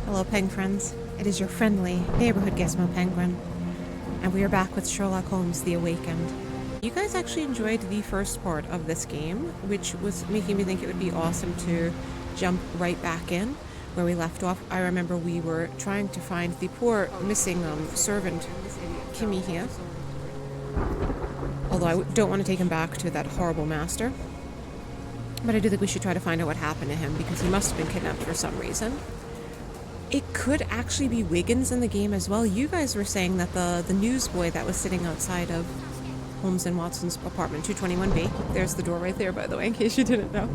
Hello, Peng-friends. It is your friendly neighborhood Gizmo Penguin, and we are back with Sherlock Holmes: The Awakened. You guys actually enjoyed the first part of this game, which was making me think it would be awesome to jump right back in where we left off. I remember we were trying to find the poor missing servant, Kimmy here. Although I don't want to take him back to that horrible master. But I do think we should try to find out what happened to him, because he must have been kidnapped for some reason. It could actually be Wiggins in the game as well. You guys were saying that the newsboy that was sitting outside of Holmes and Watson's apartment, 221B. There's the door right there, by the way, in case you didn't know.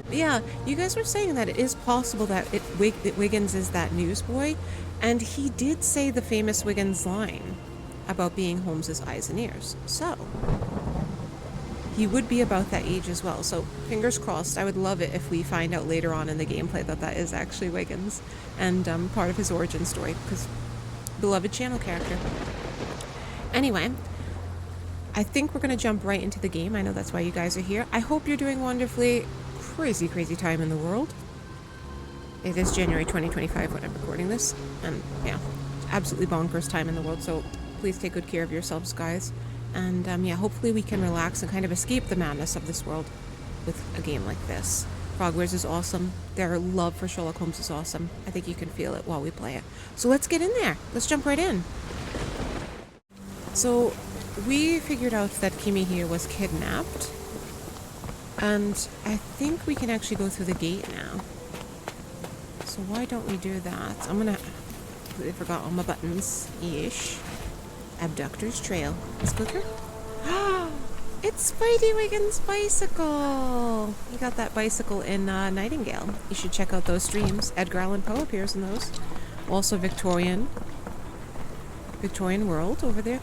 But yeah, you guys were saying that it is possible that Wiggins is that newsboy, and he did say the famous Wiggins line about being Holmes's eyes and ears. So he would be about that age as well. So fingers crossed. I would love it if we find out later on in the gameplay that that is actually Wiggins and part of his origin story, because beloved channel character. Anyway, I think we're going to jump right into the game. I know that's why you guys are here. I hope you're doing wonderfully. Crazy, crazy time in the world. It is January 2025 when I'm recording this. And yeah, absolutely bonkers time in the world. So please take good care of yourselves, guys. And yeah, hopefully we can relax and kind of escape the madness of this world with a game like this. Frogwares is awesome. Their love for Sherlock Holmes is awesome. I think you can feel it while we play it. So let's get in there. Let's jump right in. So we figured out that Kimmy here was kidnapped. And I think we can actually go through the gate now. So why don't we do that? I'm gonna... I forgot all my buttons. Ish. Abductor's Trail. Let's go through. It's Spidey Wiggins' bicycle! We got that bicycle in Nightingale. You should check out those streams. Edgar Allan Poe appears in those. Also Victorian world over there.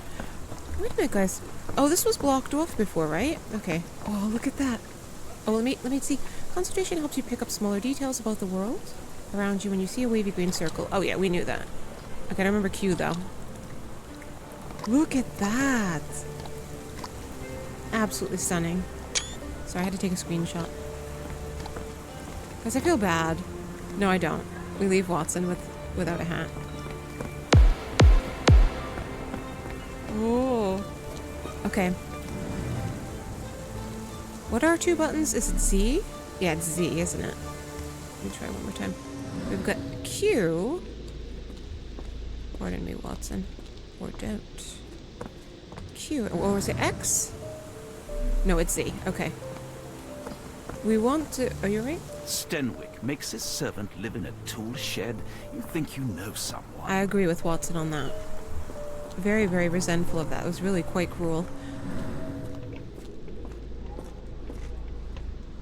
Wait a minute, guys. Oh, this was blocked off before, right? Okay. Oh, look at that. Oh, let me see. Concentration helps you pick up smaller details about the world around you when you see a wavy green circle. Oh yeah, we knew that. Okay, I remember Q though. Look at that! Absolutely stunning. Sorry, I had to take a screenshot. Because I feel bad. No, I don't. We leave Watson without a hat. Oh. Okay. What are our two buttons? Is it Z? Yeah, it's Z, isn't it? Let me try one more time. We've got Q. Pardon me, Watson. Or don't. Q. Or was it X? No, it's Z. Okay. We want to... Are you right? Stenwick makes his servant live in a tool shed. You think you know someone. I agree with Watson on that. Very, very resentful of that. It was really quite cruel.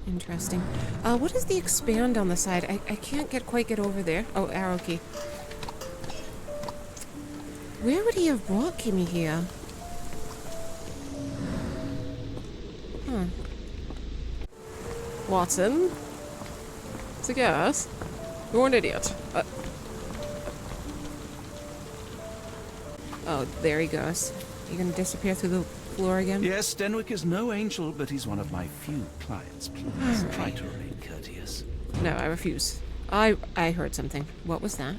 Interesting. What is the expand on the side? I can't quite get over there. Oh, arrow key. Where would he have brought Kimmy here? Huh. Watson? It's a guess. You're an idiot. Oh, there he goes. You gonna disappear through the floor again? Yes, Stenwick is no angel, but he's one of my few clients. Please try to remain courteous. No, I refuse. I heard something. What was that?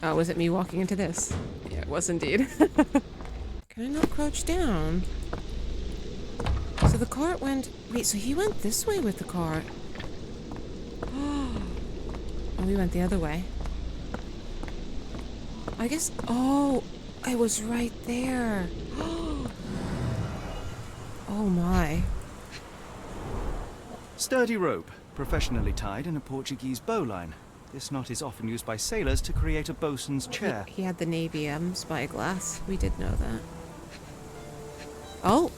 Oh, was it me walking into this? Yeah, it was indeed. Can I not crouch down? So the cart went... Wait, so he went this way with the cart. Oh, we went the other way. I guess... Oh, I was right there. Oh my. Sturdy rope, professionally tied in a Portuguese bowline. This knot is often used by sailors to create a bosun's chair. He had the Navy spyglass. We did know that. Oh.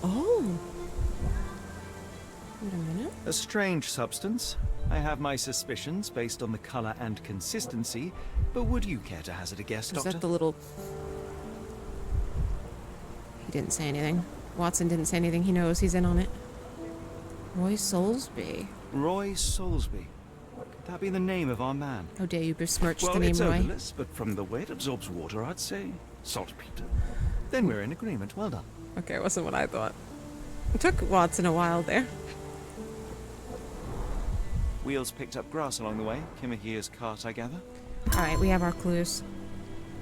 Wait a minute. A strange substance. I have my suspicions based on the color and consistency, but would you care to hazard a guess, Doctor? Is that the little... He didn't say anything. Watson didn't say anything. He knows he's in on it. Roy Soulsby. Roy Soulsby. Could that be the name of our man? How dare you besmirch Well, the name it's Roy. odorless, but from the way it absorbs water, I'd say saltpeter. Then we're in agreement. Well done. Okay, it wasn't what I thought. It took Watson a while there. Wheels picked up grass along the way. Kimahir's cart, I gather. Alright, we have our clues.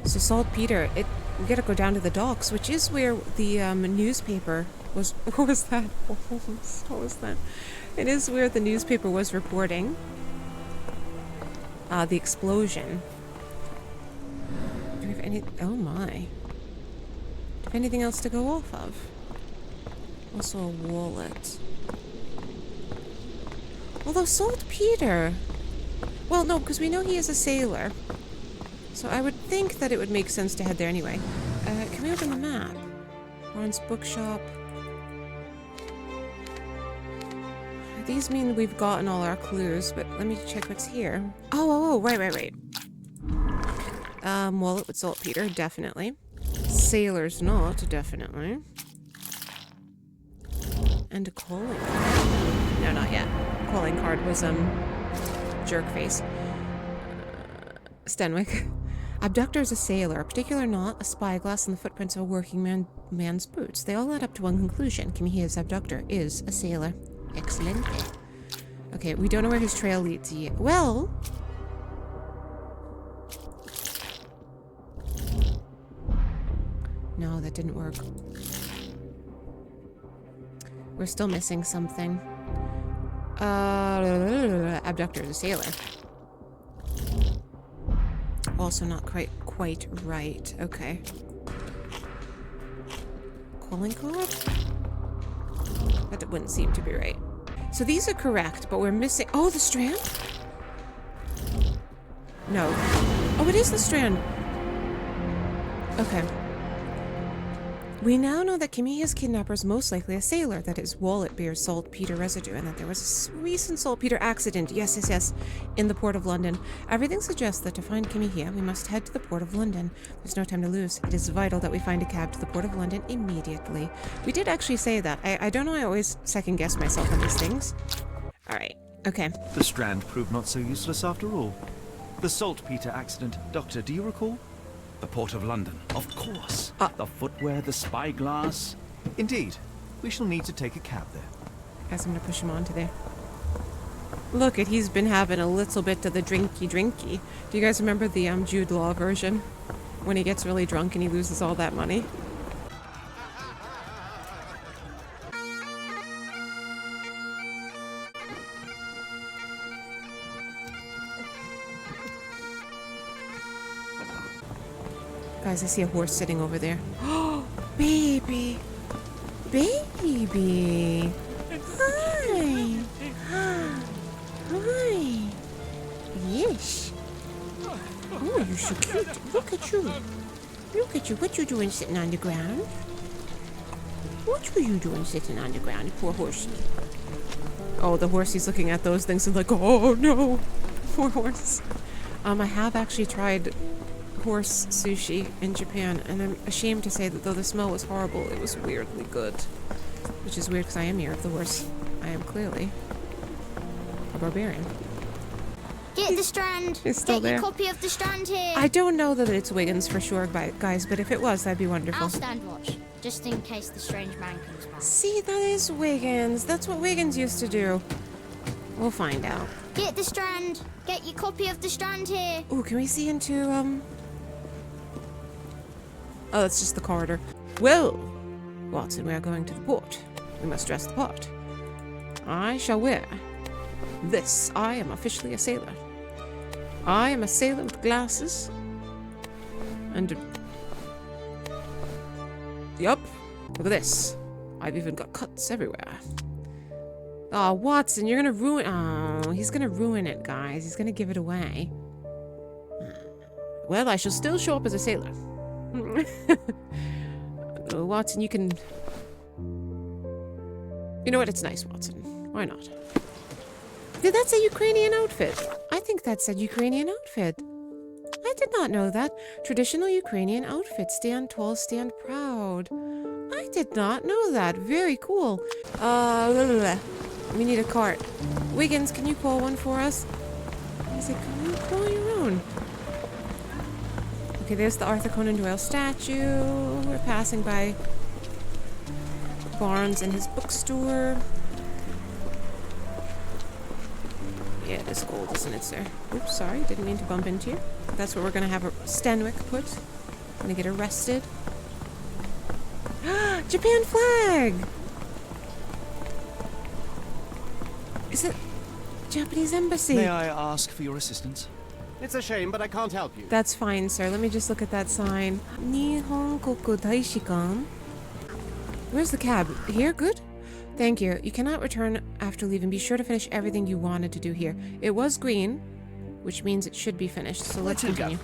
So Saltpeter, we gotta go down to the docks, which is where the newspaper was. What was that? What was that? It is where the newspaper was reporting the explosion. Do we have any? Oh my! Do we have anything else to go off of? Also a wallet. Although Saltpeter. Well, no, because we know he is a sailor. So I would think that it would make sense to head there anyway. Can we open the map? Ron's bookshop. These mean we've gotten all our clues, but let me check what's here. Oh, right. Wallet with saltpeter, definitely. Sailor's knot, definitely. And a calling card. No, not yet. Calling card was, jerkface. Stenwick. Abductor is a sailor, a particular knot, a spyglass, and the footprints of a working man's boots. They all add up to one conclusion. Kimihia's abductor is a sailor. Excellent. Okay, we don't know where his trail leads yet. Well... No, that didn't work. We're still missing something. Abductor is a sailor. Also not quite right. Okay. Calling card? That wouldn't seem to be right. So these are correct, but we're missing... Oh, the strand? No. Oh, it is the strand. Okay. We now know that Kimihia's kidnapper is most likely a sailor, that his wallet bears saltpeter residue, and that there was a recent saltpeter accident, yes, in the Port of London. Everything suggests that to find Kimihia, we must head to the Port of London. There's no time to lose. It is vital that we find a cab to the Port of London immediately. We did actually say that. I don't know, I always second-guess myself on these things. Alright, okay. The strand proved not so useless after all. The saltpeter accident, Doctor, do you recall? The Port of London, of course. The footwear, the spyglass. Indeed. We shall need to take a cab there. Guys, I'm gonna push him onto there. Look, he's been having a little bit of the drinky. Do you guys remember the Jude Law version? When he gets really drunk and he loses all that money? Guys, I see a horse sitting over there. Oh, baby! Baby! Hi! Hi! Yes! Oh, you're so cute. Look at you. Look at you. What you doing sitting on the ground? What were you doing sitting on the ground, poor horsey? Oh, the horsey's looking at those things and like, oh no! Poor horse. I have actually tried horse sushi in Japan, and I'm ashamed to say that though the smell was horrible, it was weirdly good. Which is weird because I am here of the horse. I am clearly a barbarian. Get the strand. It's still Get there. your copy of the strand here. I don't know that it's Wiggins for sure, guys, but if it was, that'd be wonderful. I'll stand watch, just in case the strange man comes back. See, that is Wiggins. That's what Wiggins used to do. We'll find out. Get the strand. Get your copy of the strand here. Ooh, can we see into, Oh, that's just the corridor. Well, Watson, we are going to the port. We must dress the part. I shall wear this. I am officially a sailor. I am a sailor with glasses. And... Yup. Look at this. I've even got cuts everywhere. Oh, Watson, you're gonna ruin... Oh, he's gonna ruin it, guys. He's gonna give it away. Well, I shall still show up as a sailor. Watson, you can... You know what? It's nice, Watson. Why not? Did that say Ukrainian outfit? I think that said Ukrainian outfit. I did not know that. Traditional Ukrainian outfit. Stand tall, stand proud. I did not know that. Very cool. We need a cart. Wiggins, can you call one for us? I said, can you call your own? Okay, there's the Arthur Conan Doyle statue. We're passing by Barnes and his bookstore. Yeah, is gold, isn't it, sir? Oops, sorry, didn't mean to bump into you. That's what we're gonna have Stenwick put. Gonna get arrested. Japan flag! Is it Japanese embassy? May I ask for your assistance? It's a shame, but I can't help you. That's fine, sir. Let me just look at that sign. Nihon Koku Daishikan. Where's the cab? Here? Good? Thank you. You cannot return after leaving. Be sure to finish everything you wanted to do here. It was green, which means it should be finished. So let's continue.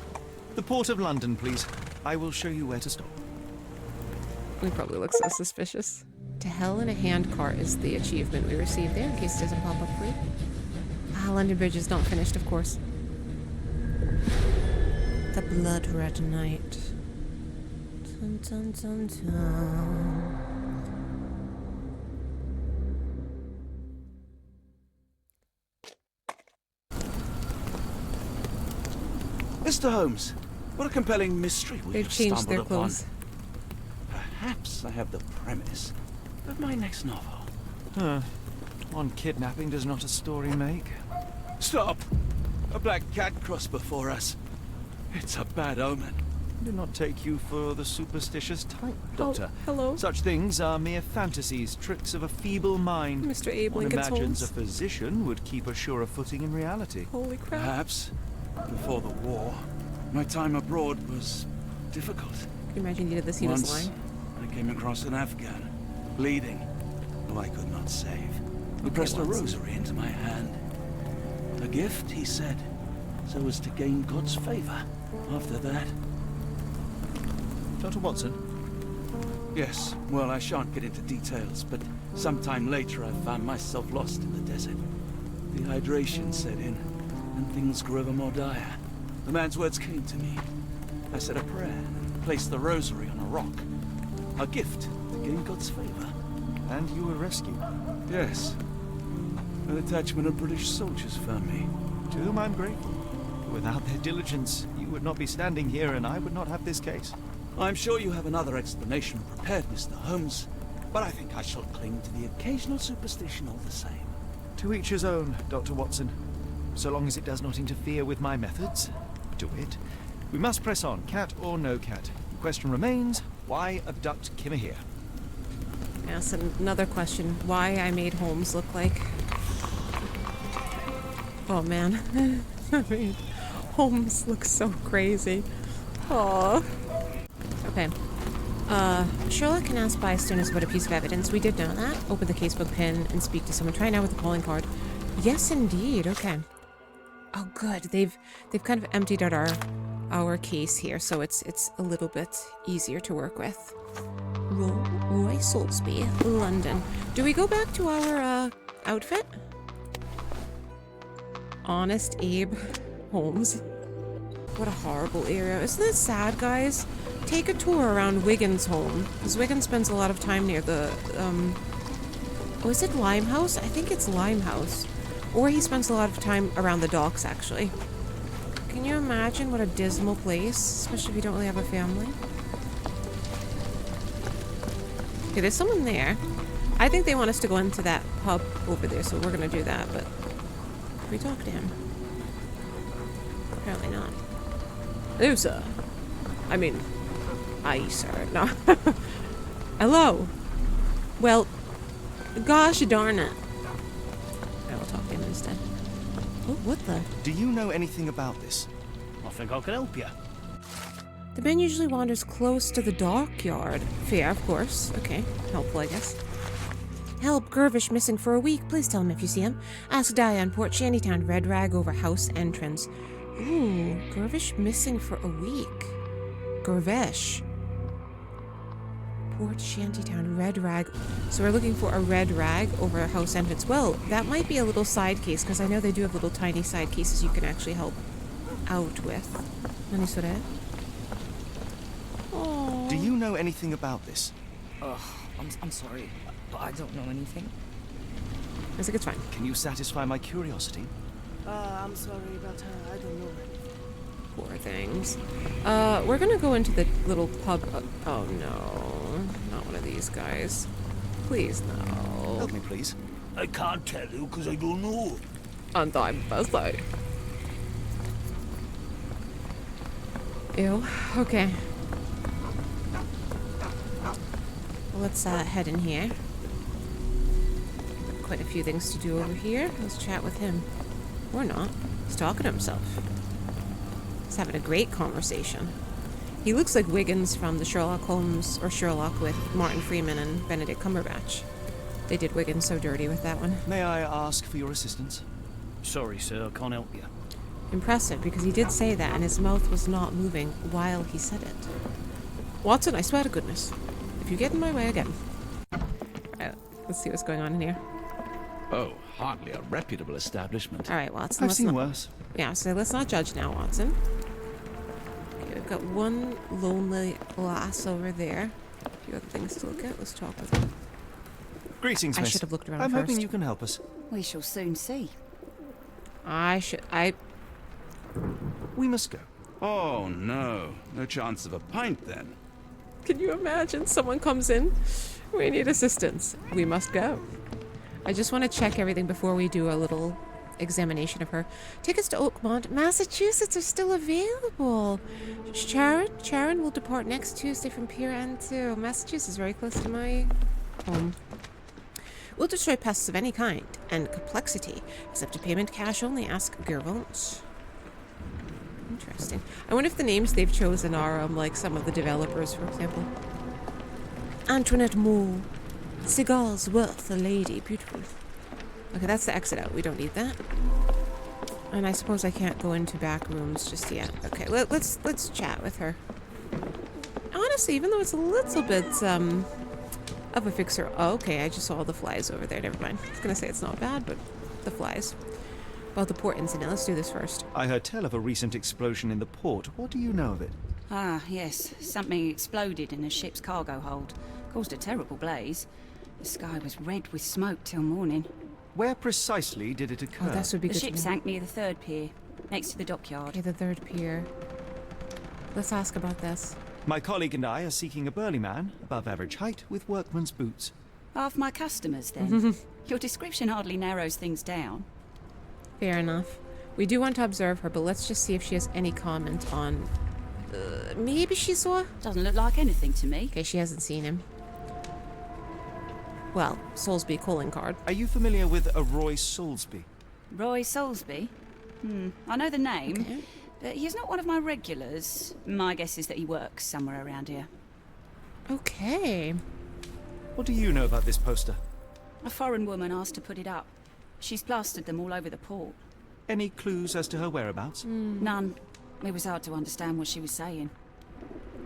The Port of London, please. I will show you where to stop. We probably look so suspicious. To hell in a handcart is the achievement we received there, in case it doesn't pop up for you. Ah, London Bridge is not finished, of course. The blood red night. Dun, dun, dun, dun. Mr. Holmes, what a compelling mystery we They've have changed stumbled their upon. clothes. Perhaps I have the premise of my next novel. Huh. One kidnapping does not a story make. Stop! A black cat crossed before us. It's a bad omen. Do not take you for the superstitious type, Doctor. Oh, hello. Such things are mere fantasies, tricks of a feeble mind. Mr. Abe One Lincoln's imagines Holmes. a physician would keep a surer footing in reality. Holy crap. Perhaps, before the war, my time abroad was difficult. Can you imagine you did this? He was Once, lying. I came across an Afghan, bleeding, who I could not save. He pressed a Watson. rosary into my hand. A gift, he said, so as to gain God's favor. After that... Dr. Watson? Yes, well, I shan't get into details, but sometime later I found myself lost in the desert. Dehydration set in, and things grew ever more dire. The man's words came to me. I said a prayer and placed the rosary on a rock. A gift to gain God's favor. And you were rescued. Yes. A detachment of British soldiers found me. To whom I'm grateful. Without their diligence, you would not be standing here and I would not have this case. I'm sure you have another explanation prepared, Mr. Holmes, but I think I shall cling to the occasional superstition all the same. To each his own, Dr. Watson. So long as it does not interfere with my methods, do it. We must press on, cat or no cat. The question remains, why abduct Kimmer here? Ask another question. Why I made Holmes look like... Oh man. I mean, Holmes looks so crazy. Aww. Okay. Sherlock can ask bystanders about a piece of evidence. We did know that. Open the casebook pin and speak to someone. Try now with the calling card. Yes, indeed. Okay. Oh, good. They've kind of emptied out our case here, so it's a little bit easier to work with. Roy Soulsby, London. Do we go back to our outfit? Honest Abe Holmes. What a horrible area. Isn't that sad, guys? Take a tour around Wiggins' home. Because Wiggins spends a lot of time near the, Oh, is it Limehouse? I think it's Limehouse. Or he spends a lot of time around the docks, actually. Can you imagine what a dismal place? Especially if you don't really have a family. Okay, there's someone there. I think they want us to go into that pub over there, so we're gonna do that, but... Can we talk to him? Apparently not. Hello, sir. I mean... Aye, sir. No. Hello. Well... Gosh darn it. I will talk to him instead. Oh, what the? Do you know anything about this? I think I can help you. The man usually wanders close to the dockyard. Fair, of course. Okay. Helpful, I guess. Help, Gervish missing for a week. Please tell him if you see him. Ask Diane, Port Shantytown, red rag over house entrance. Ooh, Gervish missing for a week. Gervish. Port Shantytown, red rag. So we're looking for a red rag over a house entrance. Well, that might be a little side case, because I know they do have little tiny side cases you can actually help out with. Nanisore? Do you know anything about this? I'm sorry, but I don't know anything. I was like, it's fine. Can you satisfy my curiosity? I'm sorry, but I don't know. Poor things. We're gonna go into the little pub. Oh no, not one of these guys. Please, no. Help me, please. I can't tell you because I don't know. on thy birthday. Ew. Okay. Well, let's head in here. Quite a few things to do over here. Let's chat with him. Or not. He's talking to himself. He's having a great conversation. He looks like Wiggins from the Sherlock Holmes, or Sherlock with Martin Freeman and Benedict Cumberbatch. They did Wiggins so dirty with that one. May I ask for your assistance? Sorry, sir, I can't help you. Impressive, because he did say that and his mouth was not moving while he said it. Watson, I swear to goodness, if you get in my way again. Alright, let's see what's going on in here. Oh, hardly a reputable establishment. Alright, Watson, I've let's seen not... worse. Yeah, so let's not judge now, Watson. Okay, we've got one lonely lass over there. A few other things to look at. Let's talk with him. Greetings, I miss. should have looked around I'm first. hoping you can help us. We shall soon see. We must go. Oh, no. No chance of a pint, then. Can you imagine? Someone comes in. We need assistance. We must go. I just want to check everything before we do a little examination of her. Tickets to Oakmont, Massachusetts are still available. Sharon will depart next Tuesday from Pier N2. Massachusetts is very close to my home. We'll destroy pests of any kind and complexity. Accept a payment cash only. Ask Gervont. Interesting. I wonder if the names they've chosen are like some of the developers, for example. Antoinette Moore. Cigars worth a lady. Beautiful. Okay, that's the exit out. We don't need that. And I suppose I can't go into back rooms just yet. Okay, let's chat with her. Honestly, even though it's a little bit of a fixer. Oh, okay, I just saw the flies over there. Never mind. I was gonna say it's not bad, but the flies. About the port incident. Let's do this first. I heard tell of a recent explosion in the port. What do you know of it? Ah, yes. Something exploded in a ship's cargo hold. Caused a terrible blaze. The sky was red with smoke till morning. Where precisely did it occur? Oh, that would be The good. ship to know. sank near the third pier, next to the dockyard. Okay, the third pier. Let's ask about this. My colleague and I are seeking a burly man, above average height, with workman's boots. Half my customers, then. Your description hardly narrows things down. Fair enough. We do want to observe her, but let's just see if she has any comment on... maybe she saw... Doesn't look like anything to me. Okay, she hasn't seen him. Well, Soulsby calling card. Are you familiar with a Roy Soulsby? Roy Soulsby? I know the name, Okay. but he's not one of my regulars. My guess is that he works somewhere around here. Okay. What do you know about this poster? A foreign woman asked to put it up. She's plastered them all over the port. Any clues as to her whereabouts? None. It was hard to understand what she was saying.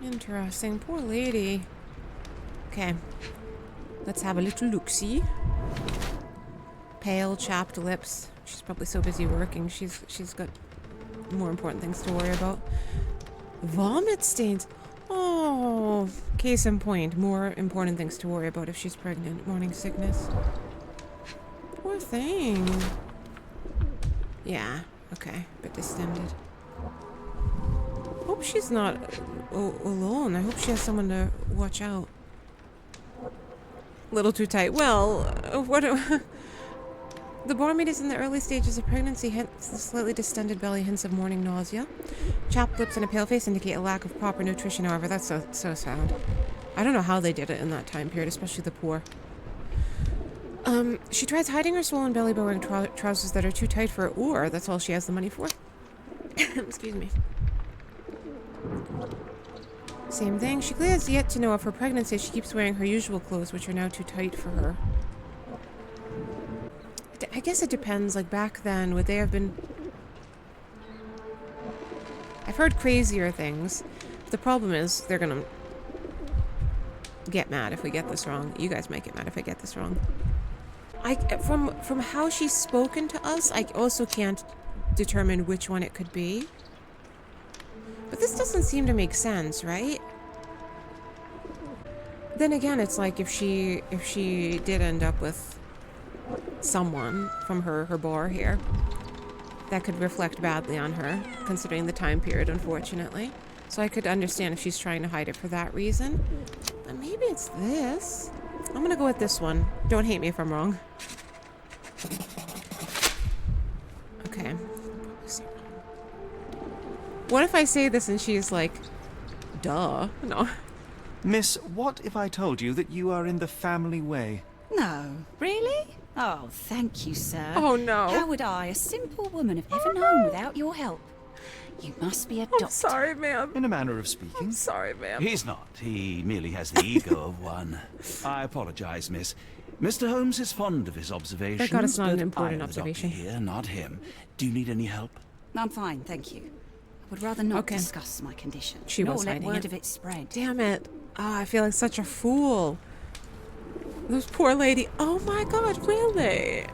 Interesting. Poor lady. Okay. Let's have a little look-see. Pale, chapped lips. She's probably so busy working. She's got more important things to worry about. Vomit stains. Oh, case in point. More important things to worry about if she's pregnant. Morning sickness. Poor thing. Yeah. Okay. Bit distended. Hope she's not alone. I hope she has someone to watch out. Little too tight. Well, what? The barmaid is in the early stages of pregnancy, hence the slightly distended belly, hints of morning nausea. Chapped lips and a pale face indicate a lack of proper nutrition, however. That's so sad. I don't know how they did it in that time period, especially the poor. She tries hiding her swollen belly by wearing trousers that are too tight for her, or that's all she has the money for. Excuse me. Same thing. She clearly has yet to know of her pregnancy. She keeps wearing her usual clothes, which are now too tight for her. I guess it depends. Like, back then, would they have been... I've heard crazier things. The problem is, they're gonna get mad if we get this wrong. You guys might get mad if I get this wrong. From how she's spoken to us, I also can't determine which one it could be. But this doesn't seem to make sense, right? Then again, it's like if she did end up with someone from her bar here, that could reflect badly on her, considering the time period, unfortunately. So I could understand if she's trying to hide it for that reason. But maybe it's this. I'm gonna go with this one. Don't hate me if I'm wrong. What if I say this and she's like, duh? No. Miss, what if I told you that you are in the family way? No, really? Oh, thank you, sir. Oh, no. How would I, a simple woman, have ever known without your help? You must be a doctor. I'm sorry, ma'am. In a manner of speaking. I'm sorry, ma'am. He's not. He merely has the ego of one. I apologize, miss. Mr. Holmes is fond of his observations. Thank God it's not an but important I'm the doctor observation. here, not him. Do you need any help? I'm fine, thank you. I would rather not Okay. discuss my condition. She nor was let hiding word it. of it spread. Damn it. Oh, I feel like such a fool. This poor lady. Oh my God, really?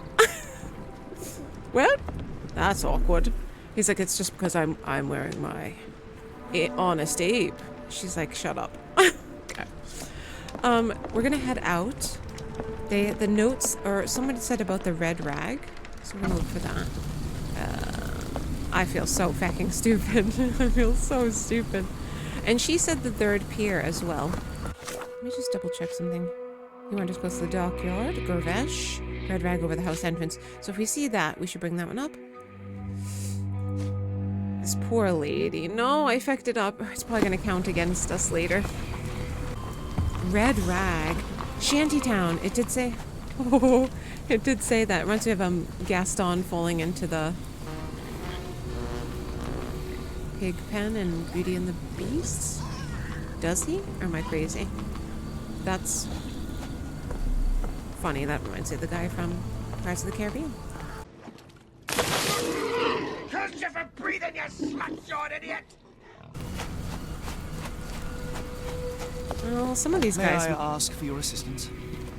Well, that's awkward. He's like, it's just because I'm wearing my honest ape. She's like, shut up. Okay. We're gonna head out. The notes, or someone said about the red rag, so we're gonna look for that. I feel so fucking stupid. I feel so stupid. And she said the third pier as well. Let me just double check something. You want us close to the dockyard, Gorvesh, red rag over the house entrance. So if we see that, we should bring that one up. This poor lady. No, I fucked it up. It's probably gonna count against us later. Red rag. Shantytown. It did say. Oh, it did say that. It reminds me of Gaston falling into the pig pen in Beauty and the Beast. Does he? Or am I crazy? That's funny. That reminds me of the guy from Pirates of the Caribbean. Curse you for breathing, you slut-jawed idiot! Well, some of these May guys. I ask for your assistance?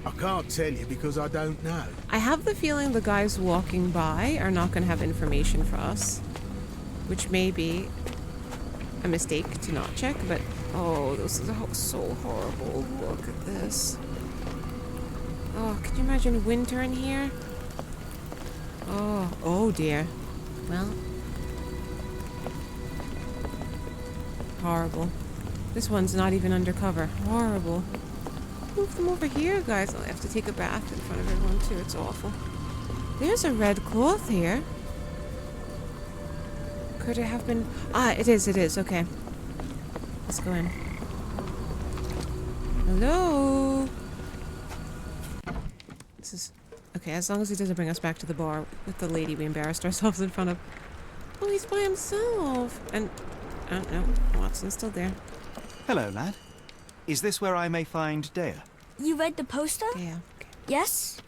I can't tell you because I don't know. I have the feeling the guys walking by are not going to have information for us, which may be a mistake to not check, but oh, this is so horrible. Look at this. Oh, can you imagine winter in here? Oh dear. Well, horrible. This one's not even undercover. Horrible. Move them over here, guys. I have to take a bath in front of everyone too. It's awful. There's a red cloth here. Could it have been? Ah, it is. Okay. Let's go in. Hello? This is... Okay, as long as he doesn't bring us back to the bar with the lady we embarrassed ourselves in front of. Oh, he's by himself. And... oh, no. Watson's still there. Hello, lad. Is this where I may find Dea? You read the poster? Yeah. Okay. Yes.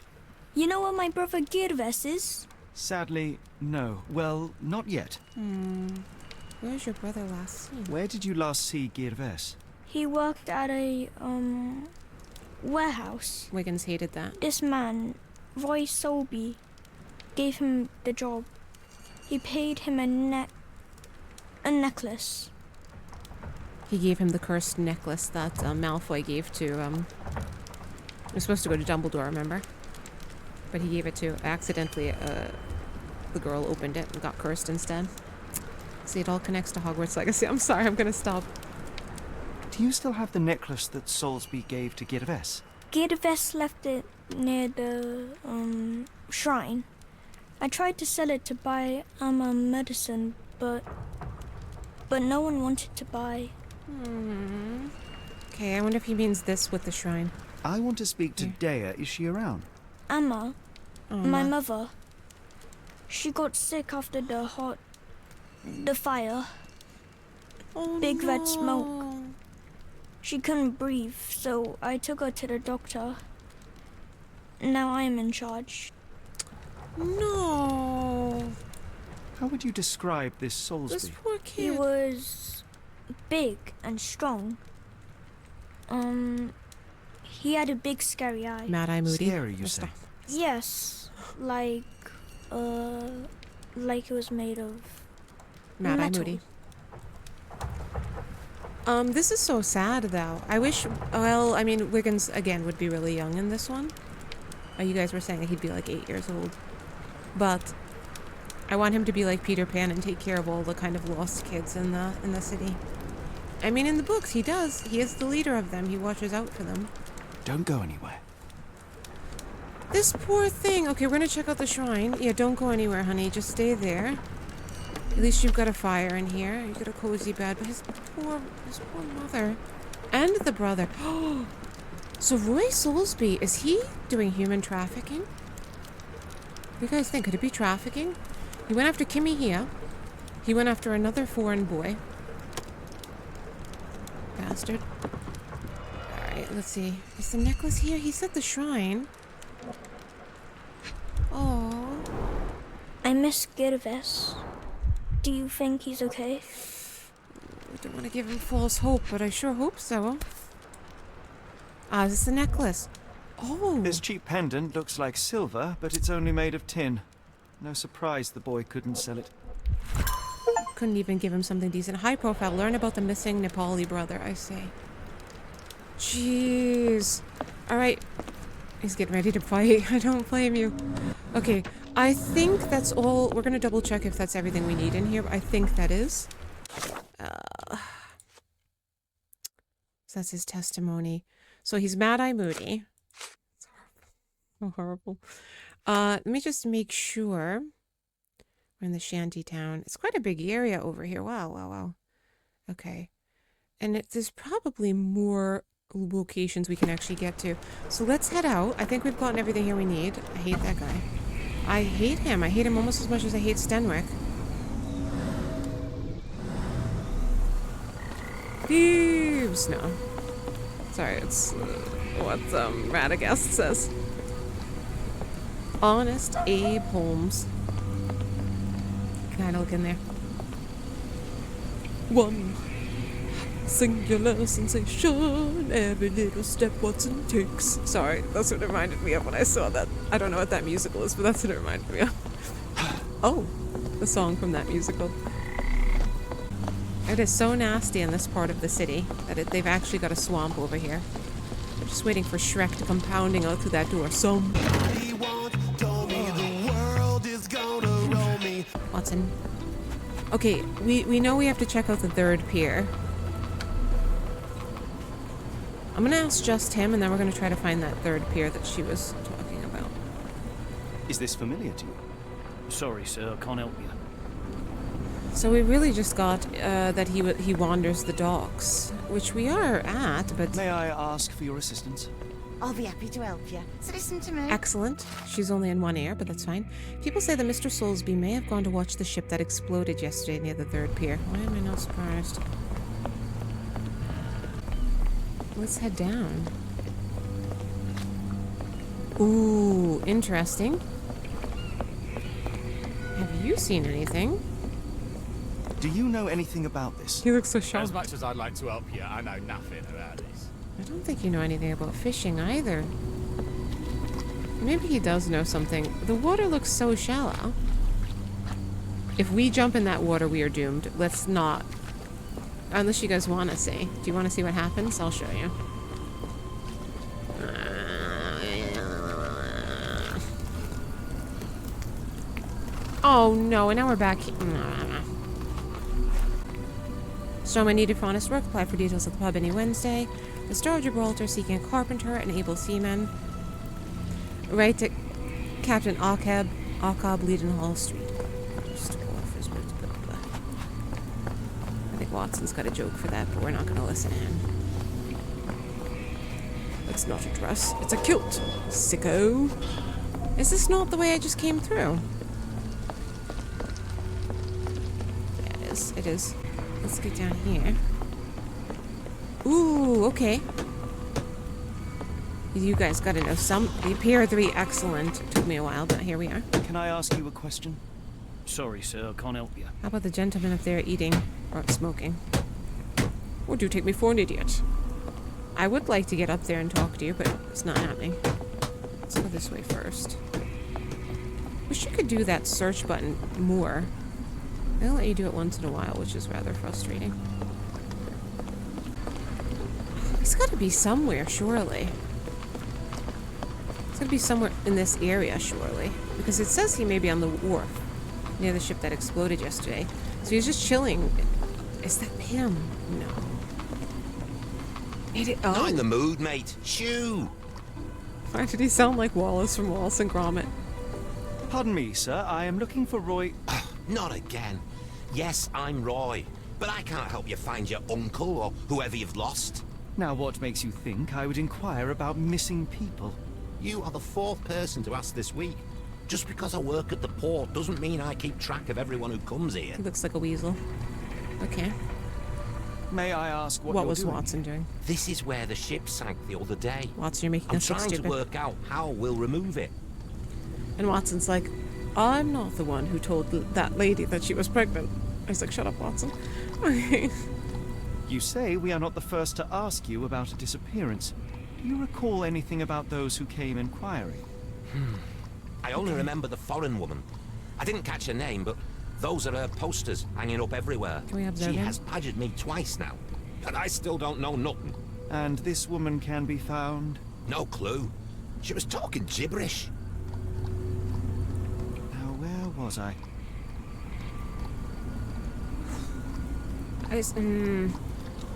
You know where my brother Girves is? Sadly, no. Well, not yet. Where's your brother last seen? Where did you last see Girves? He worked at a, warehouse. Wiggins hated that. This man, Roy Solby, gave him the job. He paid him a necklace. He gave him the cursed necklace that Malfoy gave to, it was supposed to go to Dumbledore, remember? But he gave it to, accidentally, the girl opened it and got cursed instead. See, it all connects to Hogwarts Legacy. I'm sorry, I'm gonna stop. Do you still have the necklace that Soulsby gave to Girves? Girves left it near the, shrine. I tried to sell it to buy medicine, but no one wanted to buy. Okay, I wonder if he means this with the shrine. I want to speak to Dea. Is she around? Emma, Oh, my no. mother, she got sick after the fire. Oh, big red no. smoke. She couldn't breathe, so I took her to the doctor. Now I am in charge. No. How would you describe this Soulsby? This poor He kid. was big and strong. He had a big scary eye. Mad Eye Moody. Scary, you say? Yes, like it was made of Mad Eye metal. Moody. This is so sad, though. I wish... Well, I mean, Wiggins, again, would be really young in this one. You guys were saying that he'd be like 8 years old. But I want him to be like Peter Pan and take care of all the kind of lost kids in the city. I mean, in the books, he does. He is the leader of them. He watches out for them. Don't go anywhere. This poor thing. Okay, we're gonna check out the shrine. Yeah, don't go anywhere, honey. Just stay there. At least you've got a fire in here. You've got a cozy bed. But his poor mother. And the brother. So Roy Soulsby, is he doing human trafficking? What do you guys think? Could it be trafficking? He went after Kimmy here. He went after another foreign boy. Bastard. Alright, let's see. Is the necklace here? He said the shrine. Oh. I miss Gervais. Do you think he's okay? I don't want to give him false hope, but I sure hope so. Ah, is this the necklace? Oh. This cheap pendant looks like silver, but it's only made of tin. No surprise the boy couldn't sell it. Couldn't even give him something decent. High profile. Learn about the missing Nepali brother, I say. Jeez. Alright. He's getting ready to fight. I don't blame you. Okay. I think that's all. We're going to double check if that's everything we need in here. I think that is. So that's his testimony. So he's Mad-Eye Moody. It's horrible. So horrible. Let me just make sure. We're in the shanty town. It's quite a big area over here. Wow, wow, wow. Okay. And there's probably more locations we can actually get to. So let's head out. I think we've gotten everything here we need. I hate that guy. I hate him. I hate him almost as much as I hate Stenwick. Thieves! No. Sorry, it's what Radagast says. Honest Abe Holmes. Kind of look in there. One singular sensation, every little step Watson takes. Sorry, that's what it reminded me of when I saw that. I don't know what that musical is, but that's what it reminded me of. Oh, the song from that musical. It is so nasty in this part of the city that they've actually got a swamp over here. They're just waiting for Shrek to come pounding out through that door. Watson. Okay, we know we have to check out the third pier. I'm gonna ask just him, and then we're gonna try to find that third pier that she was talking about. Is this familiar to you? Sorry, sir, I can't help you. So we really just got that he wanders the docks, which we are at, but... May I ask for your assistance? I'll be happy to help you. So listen to me. Excellent. She's only in one ear, but that's fine. People say that Mr. Soulsby may have gone to watch the ship that exploded yesterday near the third pier. Why am I not surprised? Let's head down. Ooh, interesting. Have you seen anything? Do you know anything about this? He looks so shocked. As much as I'd like to help you, I know nothing about this. I don't think you know anything about fishing either. Maybe he does know something. The water looks so shallow. If we jump in that water, we are doomed. Let's not. Unless you guys want to see. Do you want to see what happens? I'll show you. Oh no, and now we're back. Snowman needed for honest work. Apply for details at the pub any Wednesday. The Star of Gibraltar seeking a carpenter and able seaman. Right to Captain Alcab, Leadenhall Street. I think Watson's got a joke for that, but we're not going to listen to him. It's not a dress, it's a kilt. Sicko. Is this not the way I just came through? Yeah, it is. It is. Let's get down here. Ooh, okay. You guys gotta know some. The Pier 3, excellent. Took me a while, but here we are. Can I ask you a question? Sorry, sir, I can't help you. How about the gentleman up there eating or smoking? Or do you take me for an idiot? I would like to get up there and talk to you, but it's not happening. Let's go this way first. Wish you could do that search button more. They'll let you do it once in a while, which is rather frustrating. He's got to be somewhere, surely. He's got to be somewhere in this area, surely. Because it says he may be on the wharf near the ship that exploded yesterday. So he's just chilling. Is that him? No. Not in the mood, mate. Shoo! Why did he sound like Wallace from Wallace and Gromit? Pardon me, sir. I am looking for Roy... Not again. Yes, I'm Roy, but I can't help you find your uncle or whoever you've lost. Now, what makes you think I would inquire about missing people? You are the 4th person to ask this week. Just because I work at the port doesn't mean I keep track of everyone who comes here. He looks like a weasel. Okay. May I ask what What you're was doing? Watson doing? This is where the ship sank the other day. Watson, you're making I'm us look trying to stupid. work out how we'll remove it. And Watson's like, I'm not the one who told that lady that she was pregnant. I was like, shut up, Watson. Okay. You say we are not the first to ask you about a disappearance. Do you recall anything about those who came inquiring? I only remember the foreign woman. I didn't catch her name, but those are her posters hanging up everywhere. Can we observe She him? has badgered me twice now, and I still don't know nothing. And this woman can be found? No clue. She was talking gibberish. Now, where was I?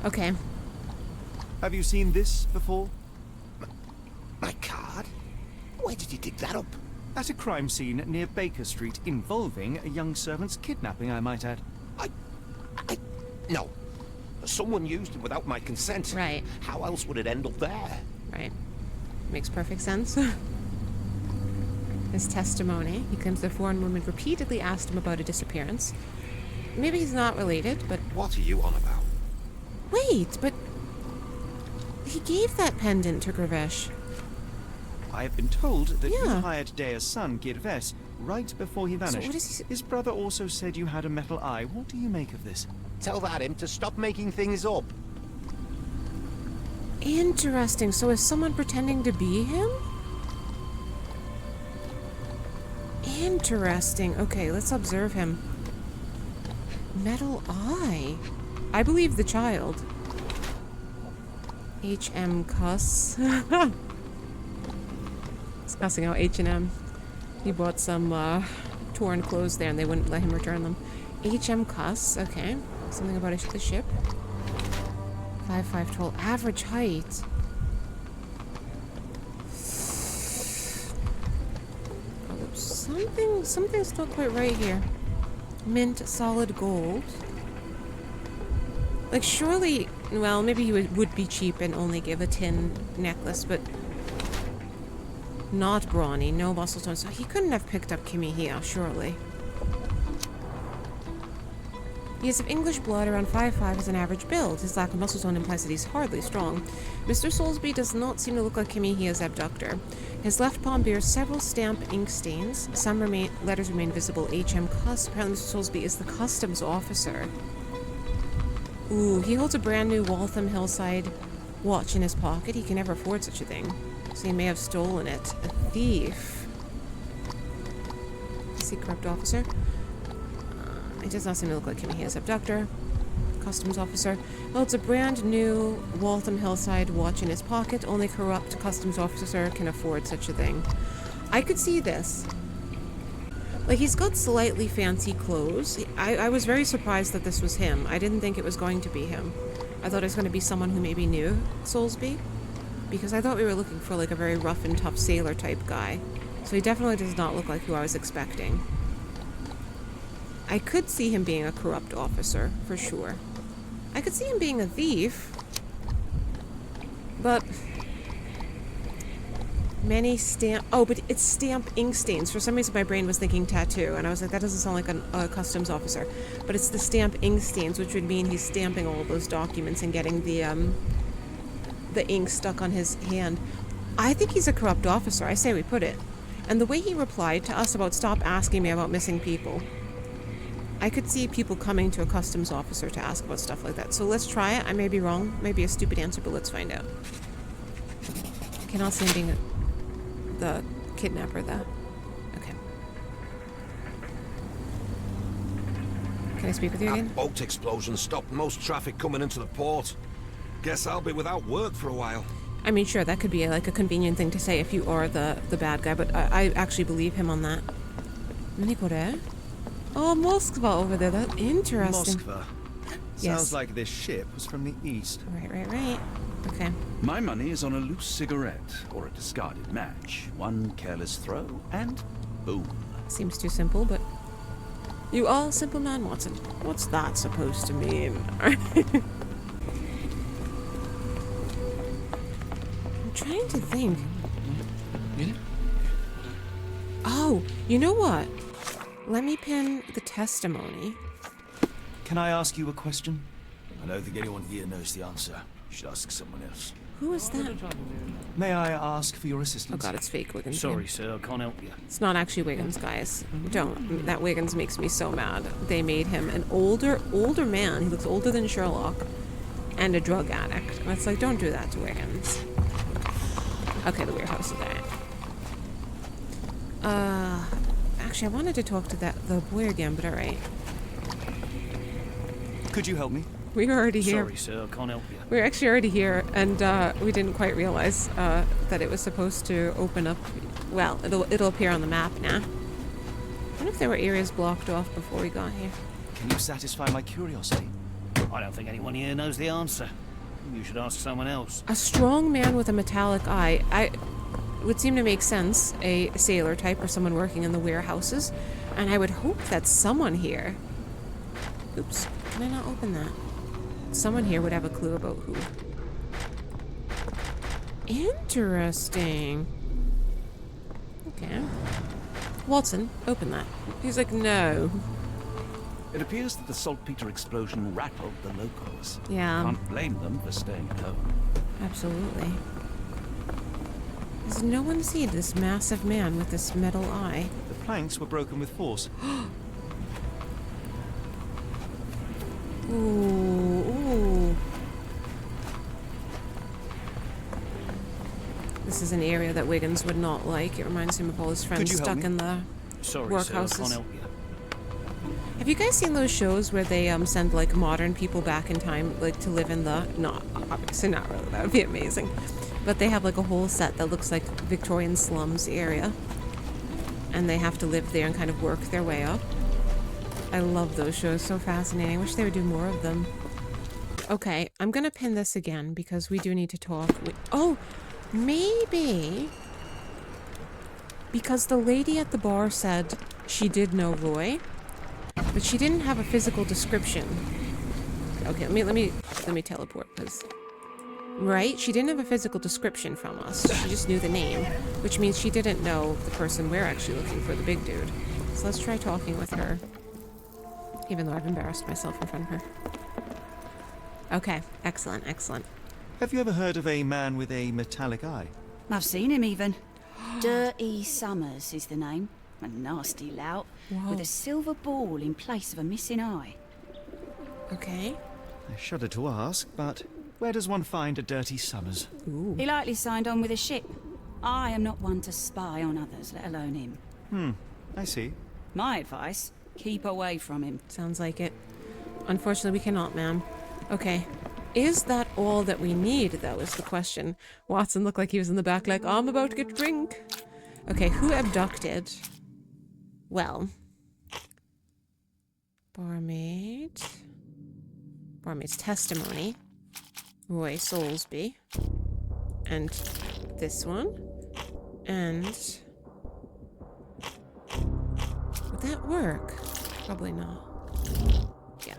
Okay. Have you seen this before? My card? Where did you dig that up? At a crime scene near Baker Street involving a young servant's kidnapping, I might add. No. Someone used it without my consent. Right. How else would it end up there? Right. Makes perfect sense. His testimony. He claims the foreign woman repeatedly asked him about a disappearance. Maybe he's not related, but... What are you on about? Wait, but... He gave that pendant to Gravesh. I have been told that you Yeah. hired Dea's son, Girves, right before he vanished. what is he... His brother also said you had a metal eye. What do you make of this? Tell that him to stop making things up. Interesting. So is someone pretending to be him? Interesting. Okay, let's observe him. Metal eye. I believe the child. H.M. Cuss. He's cussing out H&M. He bought some torn clothes there and they wouldn't let him return them. H.M. Cuss. Okay. Something about the ship. 5'5" tall. Average height. Oh, something's not quite right here. Mint solid gold. Like, surely, well, maybe he would be cheap and only give a tin necklace, but not brawny, no muscle tone, so he couldn't have picked up Kimihia, surely. He is of English blood, around 5'5", is an average build. His lack of muscle tone implies that he's hardly strong. Mr. Soulsby does not seem to look like Kimihia's abductor. His left palm bears several stamp ink stains. Some letters remain visible. H.M. Cuss. Apparently Mr. Soulsby is the customs officer. Ooh, he holds a brand new Waltham Hillside watch in his pocket. He can never afford such a thing, so he may have stolen it. A thief. Is he corrupt officer? He does not seem to look like Kimihia's abductor. Customs officer. Holds a brand new Waltham Hillside watch in his pocket. Only corrupt customs officer can afford such a thing. I could see this. Like, he's got slightly fancy clothes. I was very surprised that this was him. I didn't think it was going to be him. I thought it was going to be someone who maybe knew Soulsby. Because I thought we were looking for, like, a very rough and tough sailor type guy. So he definitely does not look like who I was expecting. I could see him being a corrupt officer, for sure. I could see him being a thief. But... many stamp... Oh, but it's stamp ink stains. For some reason my brain was thinking tattoo, and I was like, that doesn't sound like a customs officer. But it's the stamp ink stains, which would mean he's stamping all of those documents and getting the ink stuck on his hand. I think he's a corrupt officer. I say we put it. And the way he replied to us about stop asking me about missing people... I could see people coming to a customs officer to ask about stuff like that. So let's try it. I may be wrong. Maybe a stupid answer, but let's find out. I cannot see him being the kidnapper, though. Okay. Can I speak with you again? That boat explosion stopped most traffic coming into the port. Guess I'll be without work for a while. I mean, sure, that could be like a convenient thing to say if you are the bad guy, but I actually believe him on that. Nikore? Oh, Moskva over there. That's interesting. Moskva. Yes. Sounds like this ship was from the east. Right. Okay. My money is on a loose cigarette or a discarded match. One careless throw, and boom. Seems too simple, but... You all simple man, Watson. What's that supposed to mean? I'm trying to think. Oh, you know what? Let me pin the testimony. Can I ask you a question? I don't think anyone here knows the answer. You should ask someone else. Who is that? May I ask for your Oh assistance? god, it's fake Wiggins. Sorry, again. sir, I can't help you. It's not actually Wiggins, guys. Don't. That Wiggins makes me so mad. They made him an older man. He looks older than Sherlock. And a drug addict. And it's like, don't do that to Wiggins. Okay, the warehouse is there. Actually, I wanted to talk to the boy again, but alright. Could you help me? We were already here. Sorry, sir, I can't help you. We were actually already here, and we didn't quite realize that it was supposed to open up. Well, it'll appear on the map now. I wonder if there were areas blocked off before we got here. Can you satisfy my curiosity? I don't think anyone here knows the answer. You should ask someone else. A strong man with a metallic eye. It would seem to make sense. A sailor type or someone working in the warehouses. And I would hope that someone here... Oops. Can I not open that? Someone here would have a clue about who. Interesting. Okay. Watson, open that. He's like, no. It appears that the saltpeter explosion rattled the locals. Yeah. Can't blame them for staying at home. Absolutely. Does no one see this massive man with this metal eye? The planks were broken with force. Ooh. This is an area that Wiggins would not like. It reminds him of all his friends stuck in the Sorry, workhouses. sir, I can't help you. Have you guys seen those shows where they send like modern people back in time, like to live in the obviously not really, that would be amazing, but they have like a whole set that looks like Victorian slums area, and they have to live there and kind of work their way up. I love those shows, so fascinating. I wish they would do more of them. Okay, I'm gonna pin this again because we do need to talk. Oh, maybe because the lady at the bar said she did know Roy, but she didn't have a physical description. Okay, let me teleport, because... Right? She didn't have a physical description from us. She just knew the name, which means she didn't know the person we're actually looking for, the big dude. So let's try talking with her. Even though I've embarrassed myself in front of her. Okay, excellent, excellent. Have you ever heard of a man with a metallic eye? I've seen him even. Dirty Summers is the name. A nasty lout. Whoa. With a silver ball in place of a missing eye. Okay. I shudder to ask, but where does one find a Dirty Summers? Ooh. He likely signed on with a ship. I am not one to spy on others, let alone him. I see. My advice, keep away from him. Sounds like it. Unfortunately, we cannot, ma'am. Okay. Is that all that we need, though, is the question. Watson looked like he was in the back like, I'm about to get a drink. Okay, who abducted? Well. Barmaid. Barmaid's testimony. Roy Soulsby. And this one. And... would that work? Probably not. Yeah.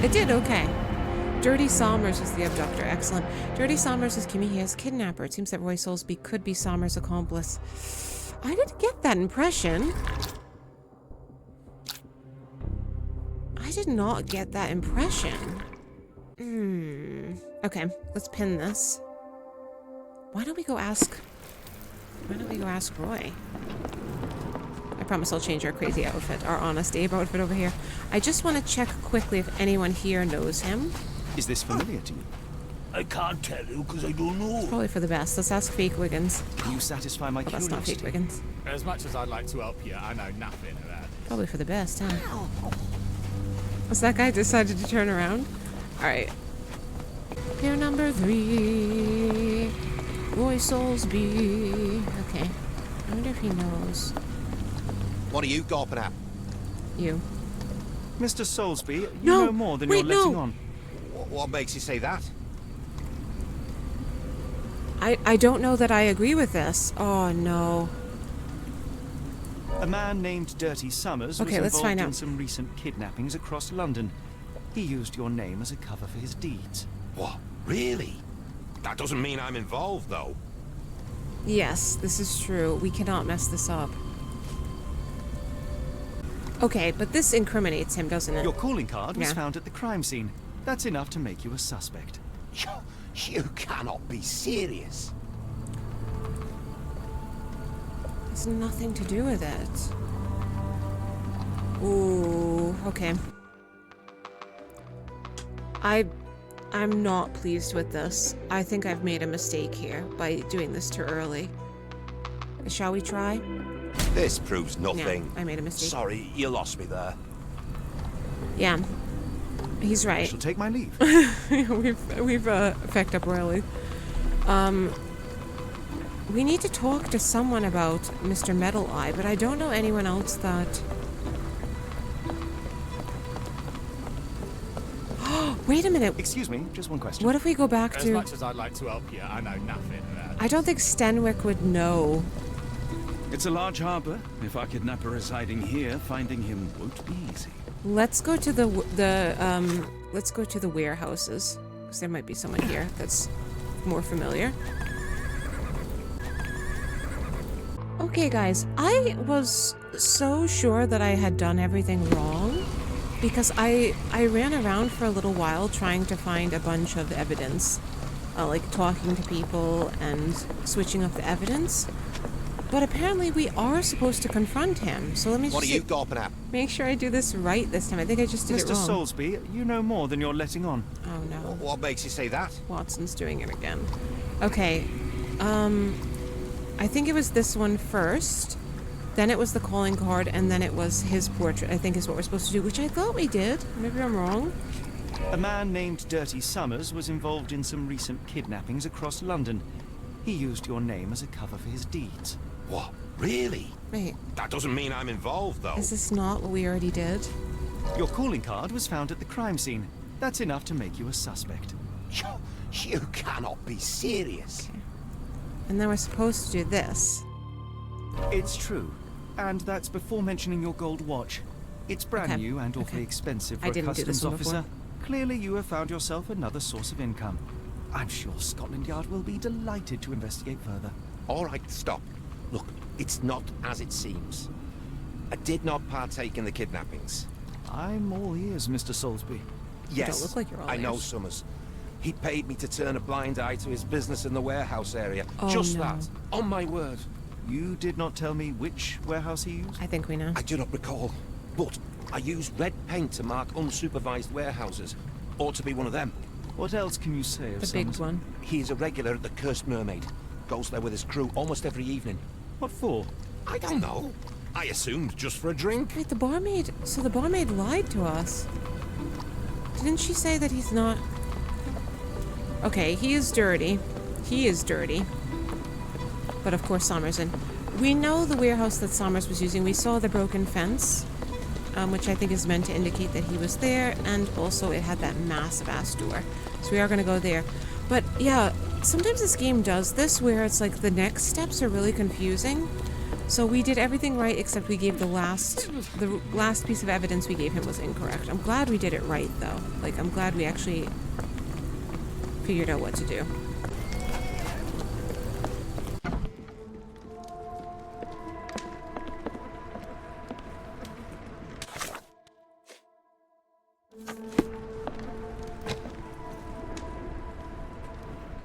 It did, okay. Dirty Somers is the abductor. Excellent. Dirty Somers is Kimihia's kidnapper. It seems that Roy Soulsby could be Somers' accomplice. I didn't get that impression. I did not get that impression. Okay, let's pin this. Why don't we go ask Roy? I promise I'll change our crazy outfit, our honest Abe outfit over here. I just want to check quickly if anyone here knows him. Is this familiar to you? I can't tell you because I don't know. Probably for the best. Let's ask fake Wiggins. Can you satisfy my Well, that's not fake curiosity? Wiggins. As much as I'd like to help you, I know nothing about it. Probably for the best, huh? So that guy decided to turn around? Alright. Here number 3. Roy Soulsby. Okay. I wonder if he knows. What are you gawping at? You. Mr. Soulsby, you No, know more than wait, you're letting no. on. What makes you say that? I don't know that I agree with this. Oh, no. A man named Dirty Summers Okay, was let's involved find in out. some recent kidnappings across London. He used your name as a cover for his deeds. What? Really? That doesn't mean I'm involved, though. Yes, this is true. We cannot mess this up. Okay, but this incriminates him, doesn't it? Your calling card was Yeah. found at the crime scene. That's enough to make you a suspect. You cannot be serious. Has nothing to do with it. Ooh, okay. I'm not pleased with this. I think I've made a mistake here by doing this too early. Shall we try? This proves nothing. Yeah, I made a mistake. Sorry, you lost me there. Yeah, he's I right. shall take my leave. we've fucked up royally. We need to talk to someone about Mr. Metal Eye, but I don't know anyone else that... Wait a minute. Excuse me, just one question. What if we go back As to... much as I'd like to help you, I know nothing about it. I don't think Stenwick would know. It's a large harbour. If our kidnapper is hiding here, finding him won't be easy. Let's go to let's go to the warehouses, because there might be someone here that's more familiar. Okay, guys, I was so sure that I had done everything wrong because I ran around for a little while trying to find a bunch of evidence, like talking to people and switching up the evidence. But apparently we are supposed to confront him, so let me just What are you gawping at? make sure I do this right this time. I think I just did it Mr. wrong. Soulsby, you know more than you're letting on. Oh no. What makes you say that? Watson's doing it again. Okay. I think it was this one first. Then it was the calling card, and then it was his portrait, I think is what we're supposed to do, which I thought we did. Maybe I'm wrong. A man named Dirty Summers was involved in some recent kidnappings across London. He used your name as a cover for his deeds. What? Really? Wait, That doesn't mean I'm involved, though. is this not what we already did? Your calling card was found at the crime scene. That's enough to make you a suspect. You cannot be serious. And then we're supposed to do this. It's true. And that's before mentioning your gold watch. It's brand Okay, new and awfully okay. expensive for I a didn't do this customs one officer. before. Clearly you have found yourself another source of income. I'm sure Scotland Yard will be delighted to investigate further. All right, stop. Look, it's not as it seems. I did not partake in the kidnappings. I'm all ears, Mr. Soulsby. Yes, look like you're all I know ears. Summers. He paid me to turn a blind eye to his business in the warehouse area. Oh, Just no. that, on my word. You did not tell me which warehouse he used? I think we know. I do not recall, but I used red paint to mark unsupervised warehouses. Ought to be one of them. What else can you say of The big Summers? one. He is a regular at the Cursed Mermaid. Goes there with his crew almost every evening. What for? I don't know. I assumed just for a drink. Wait, the barmaid... So the barmaid lied to us. Didn't she say that he's not... Okay, he is dirty. He is dirty. But of course Somers in. We know the warehouse that Somers was using. We saw the broken fence, which I think is meant to indicate that he was there, and also it had that massive ass door. So we are going to go there. But yeah, sometimes this game does this where it's like the next steps are really confusing. So we did everything right except we gave the last piece of evidence we gave him was incorrect. I'm glad we did it right though. Like, I'm glad we actually figured out what to do.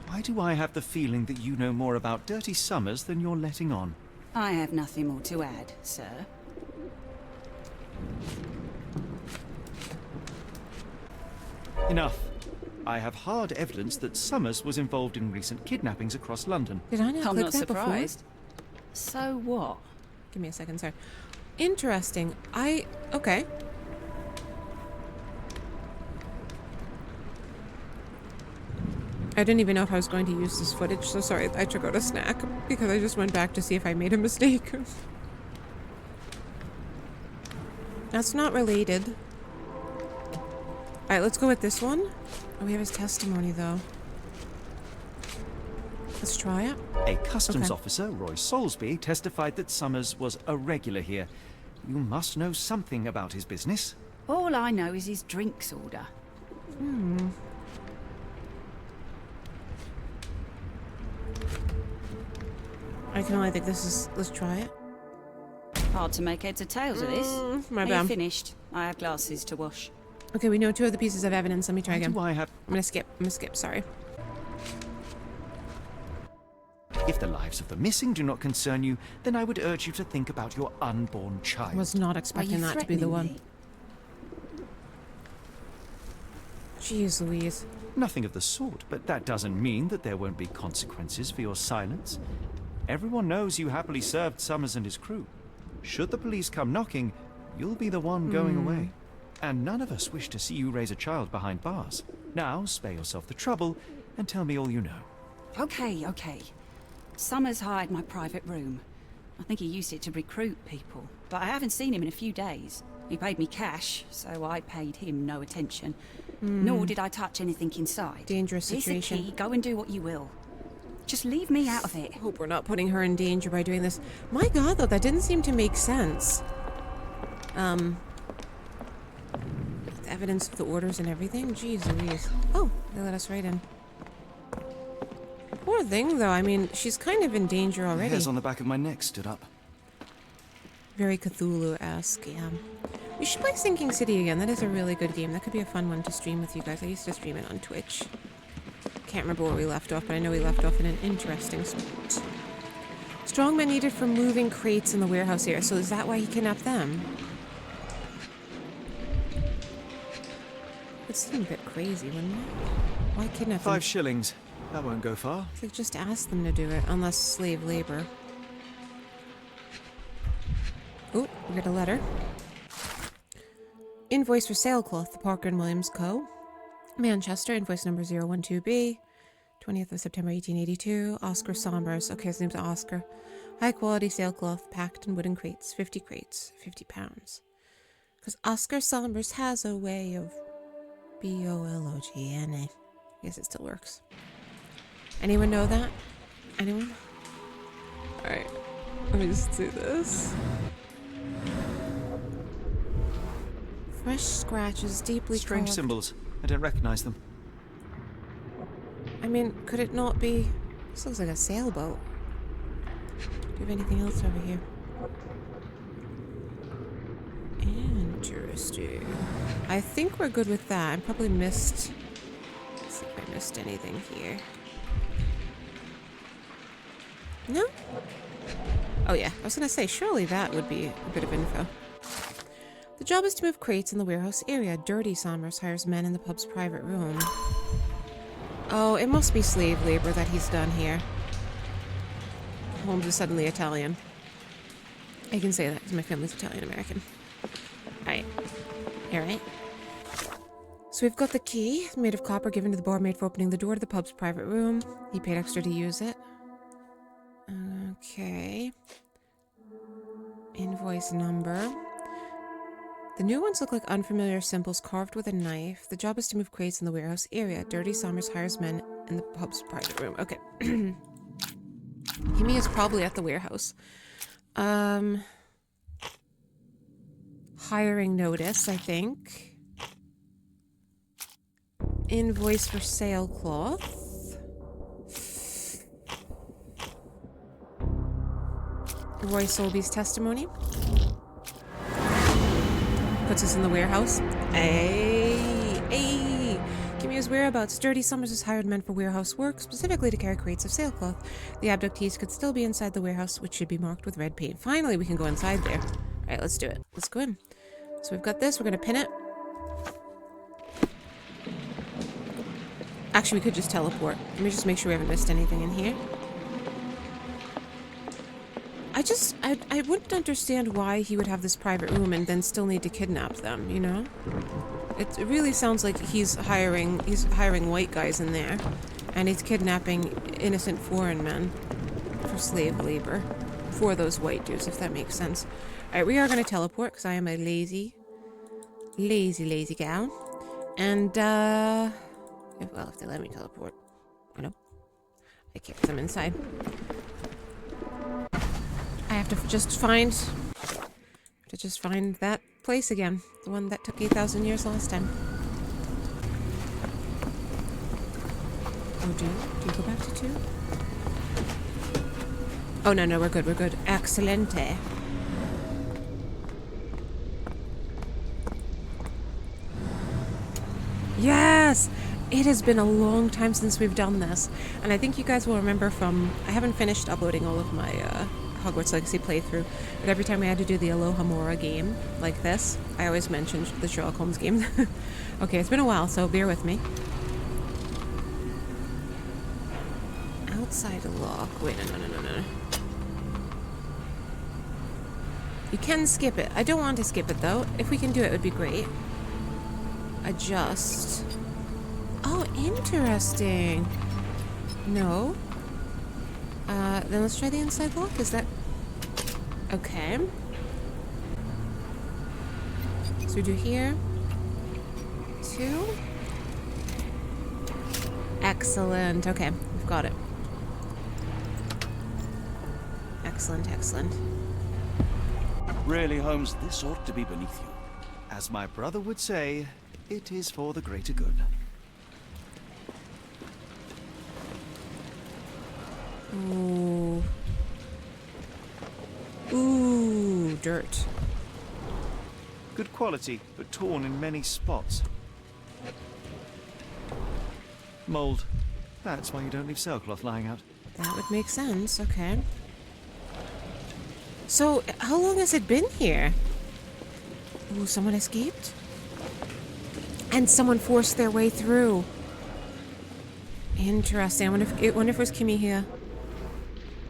Why do I have the feeling that you know more about Dirty Summers than you're letting on? I have nothing more to add, sir. Enough. I have hard evidence that Summers was involved in recent kidnappings across London. Did I not I'm click not that surprised. So what? before? Give me a second, sorry. Interesting. Okay. I didn't even know if I was going to use this footage, so sorry. I took out a snack because I just went back to see if I made a mistake. That's not related. Alright, let's go with this one. Oh, we have his testimony, though. Let's try it. A customs Okay. officer, Roy Soulsby, testified that Summers was a regular here. You must know something about his business. All I know is his drinks order. I can only think this is... Let's try it. Hard to make heads or tails of this. My Are you bad. finished? I have glasses to wash. Okay, we know 2 of the pieces of evidence. Let me try Why again. do I have... I'm gonna skip, sorry. If the lives of the missing do not concern you, then I would urge you to think about your unborn child. I was not Are expecting you that to be the threatening one. me? Jeez Louise. Nothing of the sort, but that doesn't mean that there won't be consequences for your silence. Everyone knows you happily served Summers and his crew. Should the police come knocking, you'll be the one going away. And none of us wish to see you raise a child behind bars. Now, spare yourself the trouble and tell me all you know. Okay. Summers hired my private room. I think he used it to recruit people, but I haven't seen him in a few days. He paid me cash, so I paid him no attention. Nor did I touch anything inside. Dangerous Here's the situation. key. Go and do what you will. Just leave me out of it. Hope we're not putting her in danger by doing this. My god, though, that didn't seem to make sense. The evidence of the orders and everything? Jeez Louise. Oh, they let us right in. Poor thing, though. I mean, she's kind of in danger The already. hairs on the back of my neck stood up. Very Cthulhu-esque, yeah. We should play Sinking City again. That is a really good game. That could be a fun one to stream with you guys. I used to stream it on Twitch. Can't remember where we left off, but I know we left off in an interesting spot. Strongmen needed for moving crates in the warehouse here. So is that why he kidnapped them? It seemed a bit crazy, wouldn't it? Why kidnap them? 5 shillings. That won't go far. Like, just ask them to do it, unless slave labor. Ooh, we got a letter. Invoice for sailcloth, the Parker and Williams Co. Manchester, invoice number 012B. 20th of September 1882. Oscar Sombers. Okay, his name's Oscar. High quality sailcloth, packed in wooden crates. 50 crates, 50 pounds. Because Oscar Sombers has a way of B-O-L-O-G-N-A. I guess it still works. Anyone know that? Anyone? Alright. Let me just do this. Fresh scratches, deeply Strange carved. symbols. I don't recognize them. I mean, could it not be... This looks like a sailboat. Do you have anything else over here? Interesting. I think we're good with that. I probably missed... Let's see if I missed anything here. No? Oh yeah, I was gonna say, surely that would be a bit of info. The job is to move crates in the warehouse area. Dirty Sommers hires men in the pub's private room. Oh, it must be slave labor that he's done here. Holmes is suddenly Italian. I can say that because my family's Italian-American. Alright. Alright. So we've got the key, made of copper, given to the barmaid for opening the door to the pub's private room. He paid extra to use it. Okay. Invoice number. The new ones look like unfamiliar symbols carved with a knife. The job is to move crates in the warehouse area. Dirty Sommers hires men in the pub's private room. Okay. Kimmy is probably at the warehouse. Hiring notice, I think. Invoice for sailcloth. Roy Solby's testimony. Puts us in the warehouse. Hey! Give me his whereabouts. Dirty Sommers has hired men for warehouse work, specifically to carry crates of sailcloth. The abductees could still be inside the warehouse, which should be marked with red paint. Finally, we can go inside there. Alright, let's do it. Let's go in. So we've got this. We're gonna pin it. Actually, we could just teleport. Let me just make sure we haven't missed anything in here. I wouldn't understand why he would have this private room and then still need to kidnap them, you know? It really sounds like he's hiring white guys in there, and he's kidnapping innocent foreign men for slave labor for those white dudes, if that makes sense. Alright, we are going to teleport, because I am a lazy gal. And, well, if they let me teleport, you know? It keeps them inside. I have to just find that place again. The one that took 8,000 years last time. Oh, do you go back to 2? Oh, no, we're good, Excelente. Yes! It has been a long time since we've done this. And I think you guys will remember from... I haven't finished uploading all of my Hogwarts Legacy playthrough, but every time we had to do the Aloha Mora game like this, I always mentioned the Sherlock Holmes game. Okay, it's been a while, so bear with me. Outside a lock. Wait, no. You can skip it. I don't want to skip it, though. If we can do it, it would be great. Adjust. Oh, interesting. No. Then let's try the inside lock. Is that... Okay. So we do here. 2. Excellent. Okay, we've got it. Excellent. Really, Holmes, this ought to be beneath you. As my brother would say, it is for the greater good. Ooh, dirt. Good quality, but torn in many spots. Mold. That's why you don't leave sailcloth lying out. That would make sense, okay. So, how long has it been here? Ooh, someone escaped? And someone forced their way through. Interesting. I wonder if it was Kimmy here.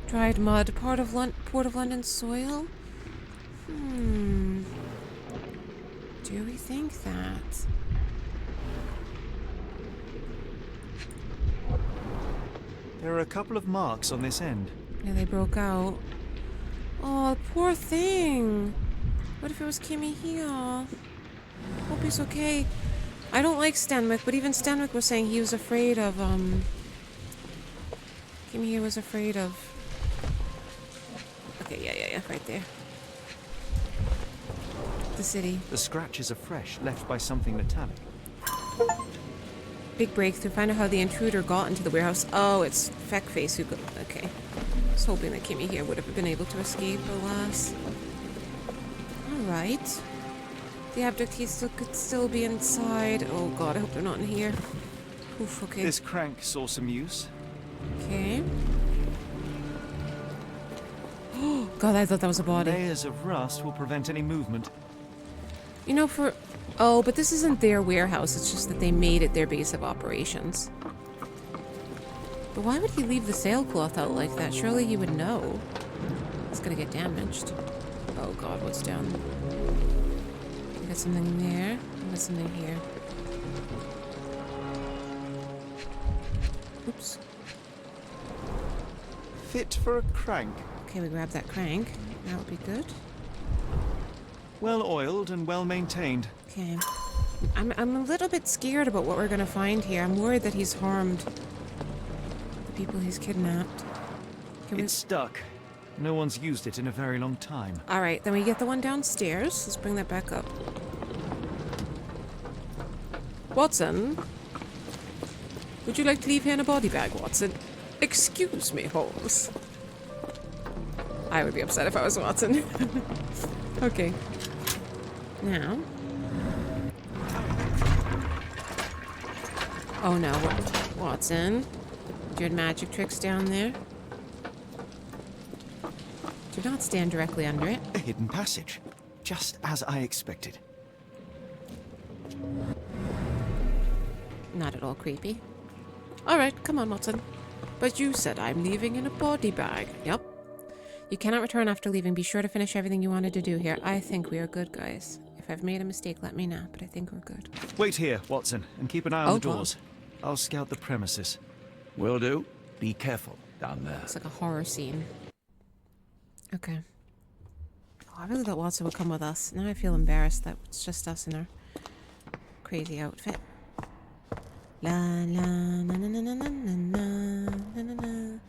Dried mud, Port of London soil? Do we think that? There are a couple of marks on this end. Yeah, they broke out. Oh, poor thing. What if it was Kimmy here? Hope he's okay. I don't like Stenwick, but even Stenwick was saying he was afraid of, Kimmy here was afraid of... Okay, yeah, right there. The city. The scratches are fresh, left by something metallic. Big breakthrough. Find out how the intruder got into the warehouse. Oh, it's Feckface who got... Okay. I was hoping that Kimmy here would have been able to escape, alas. Alright. The abductees could still be inside. Oh god, I hope they're not in here. Oof, okay. This crank saw some use. Okay. Oh god, I thought that was a body. Layers of rust will prevent any movement. You know, for... Oh, but this isn't their warehouse. It's just that they made it their base of operations. But why would he leave the sailcloth out like that? Surely he would know. It's gonna get damaged. Oh god, what's down? We got something there. We got something here. Oops. Fit for a crank. Okay, we grab that crank. That would be good. Well oiled and well maintained. Okay. I'm a little bit scared about what we're gonna find here. I'm worried that he's harmed the people he's kidnapped. It's stuck. No one's used it in a very long time. Alright, then we get the one downstairs. Let's bring that back up. Watson? Would you like to leave here in a body bag, Watson? Excuse me, Holmes. I would be upset if I was Watson. Okay. Now. Oh no, Watson. Doing magic tricks down there. Do not stand directly under it. A hidden passage. Just as I expected. Not at all creepy. Alright, come on, Watson. But you said I'm leaving in a body bag. Yep. You cannot return after leaving. Be sure to finish everything you wanted to do here. I think we are good, guys. If I've made a mistake, let me know, but I think we're good. Wait here, Watson, and keep an eye on the doors. I'll scout the premises. Will do. Be careful down there. It's like a horror scene. Okay. Oh, I really thought Watson would come with us. Now I feel embarrassed that it's just us in our crazy outfit. La la na na na na na na na na na.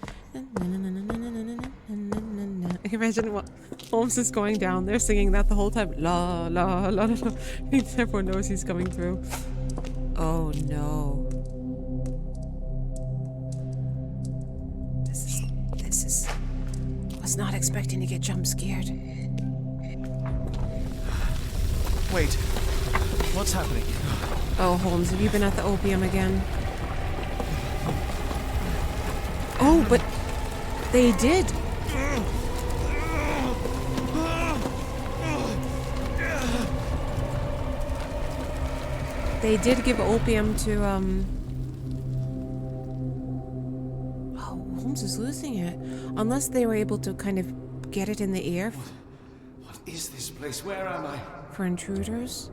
imagine what Holmes is going down there singing that the whole time. La la la la la. Everyone knows he's coming through. Oh no. This is... I was not expecting to get jump scared. Wait. What's happening? Oh, Holmes, have you been at the opium again? Oh, but they did. They did give opium to, Oh, Holmes is losing it. Unless they were able to kind of get it in the air. What is this place? Where am I? For intruders.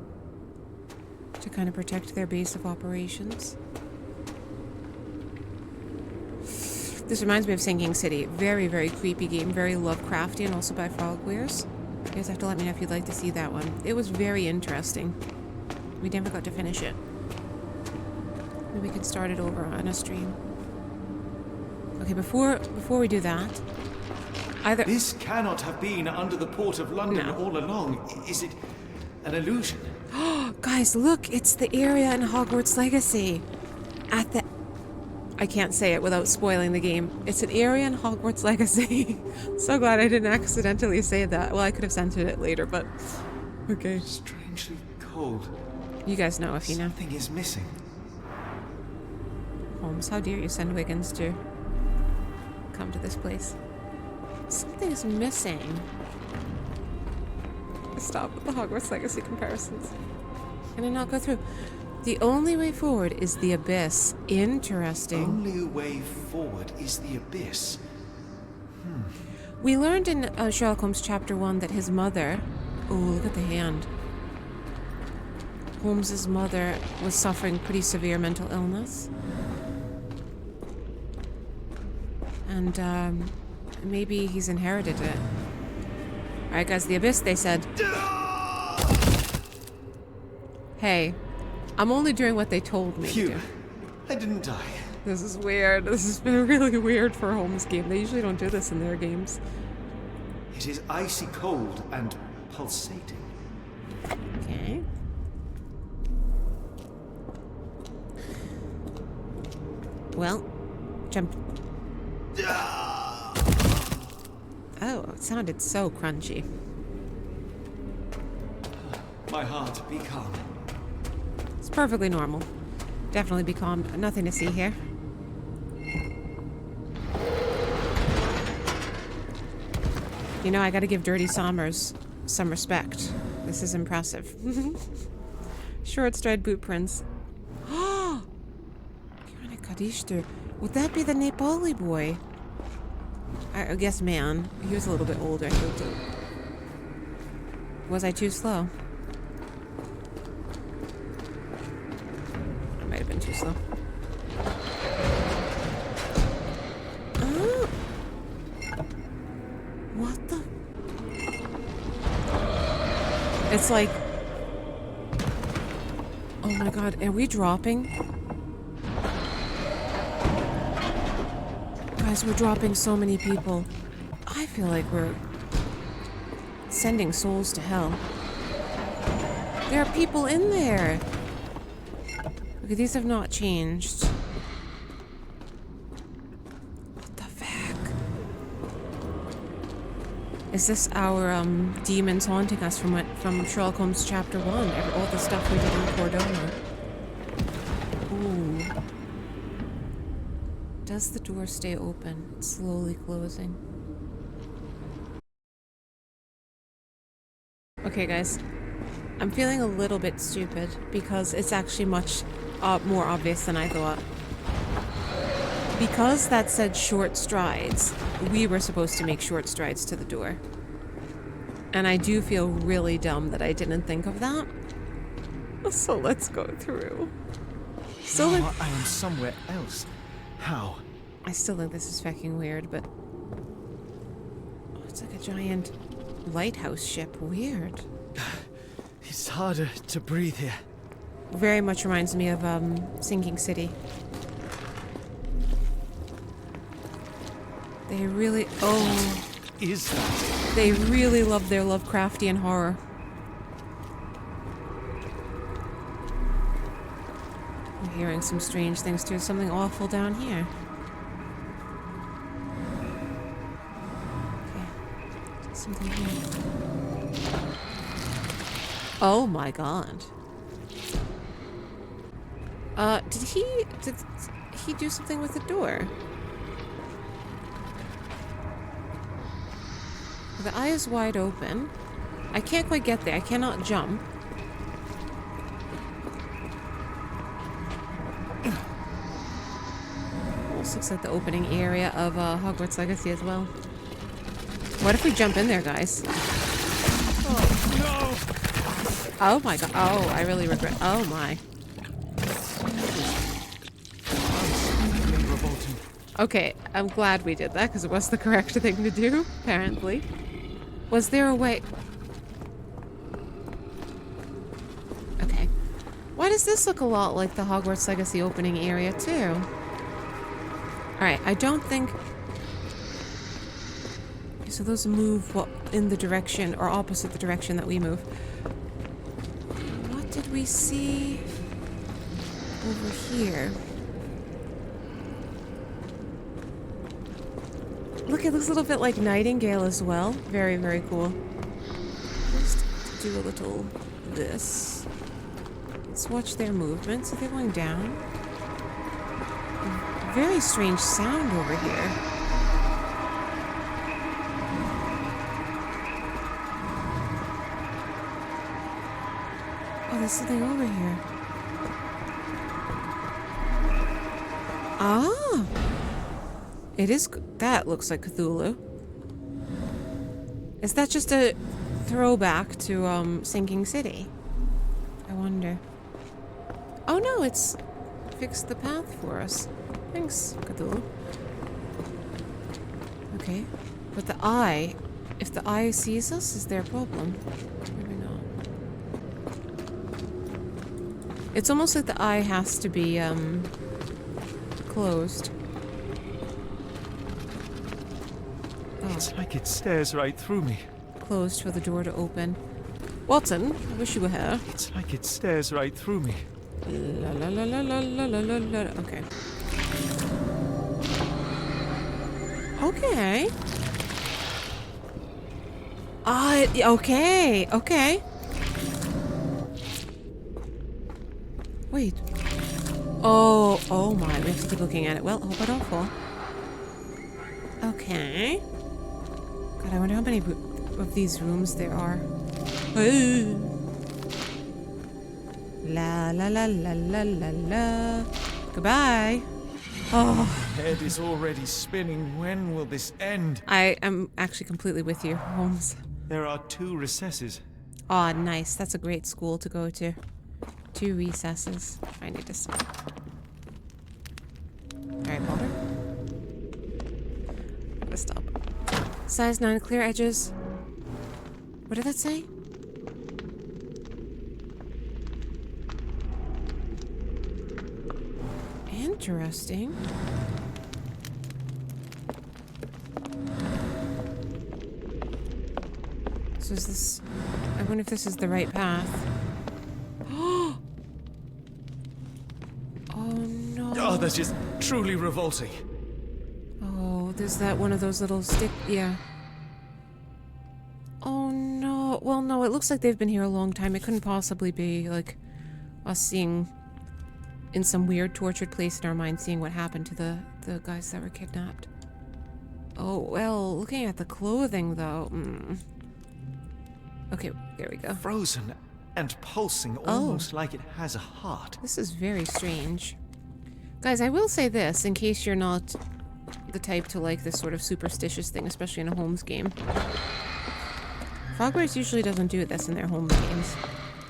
To kind of protect their base of operations. This reminds me of Sinking City. Very, very creepy game. Very Lovecraftian, also by Frogwares. You guys have to let me know if you'd like to see that one. It was very interesting. We never got to finish it. Maybe we can start it over on a stream. Okay, before we do that, either... This cannot have been under the port of London all along. Is it an illusion? Guys, look! It's the area in Hogwarts Legacy. At the... I can't say it without spoiling the game. It's an area in Hogwarts Legacy. So glad I didn't accidentally say that. Well, I could have censored it later, but... Okay. Strangely cold. You guys know if you know. Something is missing. Holmes, how dare you send Wiggins to come to this place? Something is missing. Stop with the Hogwarts Legacy comparisons. Can I not go through? The only way forward is the abyss. Interesting. Only way forward is the abyss. We learned in Sherlock Holmes Chapter 1 that his mother... Oh, look at the hand. Holmes's mother was suffering pretty severe mental illness. And, maybe he's inherited it. Alright guys, the abyss, they said. Hey, I'm only doing what they told me to do. I didn't die. This is weird. This has been really weird for a Holmes game. They usually don't do this in their games. It is icy cold and pulsating. Okay. Well, jump. Oh, it sounded so crunchy. My heart, be calm. It's perfectly normal. Definitely be calm. Nothing to see here. You know, I gotta give Dirty Sommers some respect. This is impressive. Short-stride boot prints. Would that be the Nepali boy? I guess man. He was a little bit older. Was I too slow? I might have been too slow. Oh. What the? It's like... Oh my god, are we dropping? Guys, we're dropping so many people. I feel like we're sending souls to hell. There are people in there. Okay, these have not changed. What the fuck? Is this our demons haunting us from Sherlock Holmes Chapter 1? All the stuff we did in Cordona. Ooh. Does the door stay open? It's slowly closing. Okay, guys. I'm feeling a little bit stupid because it's actually much more obvious than I thought. Because that said short strides, we were supposed to make short strides to the door. And I do feel really dumb that I didn't think of that. So let's go through. So now I am somewhere else. How? I still think this is fucking weird, but... Oh, it's like a giant lighthouse ship. Weird. It's harder to breathe here. Very much reminds me of, Sinking City. They really... Oh... is that? They really love their Lovecraftian horror. I'm hearing some strange things too. Something awful down here. Okay. Something here. Oh my god. Did he do something with the door? The eye is wide open. I can't quite get there. I cannot jump. Almost looks like the opening area of Hogwarts Legacy as well. What if we jump in there, guys? Oh, no! Oh my god. Oh, I really regret. Oh my. Okay, I'm glad we did that because it was the correct thing to do, apparently. Was there a way? Okay. Why does this look a lot like the Hogwarts Legacy opening area, too? Alright, I don't think... Okay, so those move in the direction, or opposite the direction that we move. What did we see over here? Look, it looks a little bit like Nightingale as well. Very, very cool. Just to do a little this. Let's watch their movements. Are they going down? A very strange sound over here. Oh, there's something over here. Ah! It is... That looks like Cthulhu. Is that just a throwback to, Sinking City? I wonder. Oh no, it's fixed the path for us. Thanks, Cthulhu. Okay. But the eye... If the eye sees us, is there a problem? Maybe not. It's almost like the eye has to be, closed. It's like it stares right through me. Closed for the door to open. Watson, I wish you were here. It's like it stares right through me. La la la la la la la la la. Okay. Okay. Okay. Okay. Wait. Oh my. We have to keep looking at it. Well, hope I don't fall. Okay. God, I wonder how many of these rooms there are. La la la la la la la. Goodbye. Oh. My head is already spinning. When will this end? I am actually completely with you, Holmes. There are 2 recesses. Oh, nice. That's a great school to go to. 2 recesses. I need to stop. Alright, Potter. Let's stop. Size 9, clear edges. What did that say? Interesting. So is this... I wonder if this is the right path. Oh no. Oh, that's just truly revolting. Oh, there's that one of those little stick... Yeah. Oh no. Well, no, it looks like they've been here a long time. It couldn't possibly be, like, us seeing... in some weird tortured place in our mind, seeing what happened to the guys that were kidnapped. Oh, well, looking at the clothing, though... Okay, there we go. Frozen and pulsing, almost like it has a heart. This is very strange. Guys, I will say this, in case you're not the type to like this sort of superstitious thing, especially in a Holmes game. Frogwares usually doesn't do this in their Holmes games,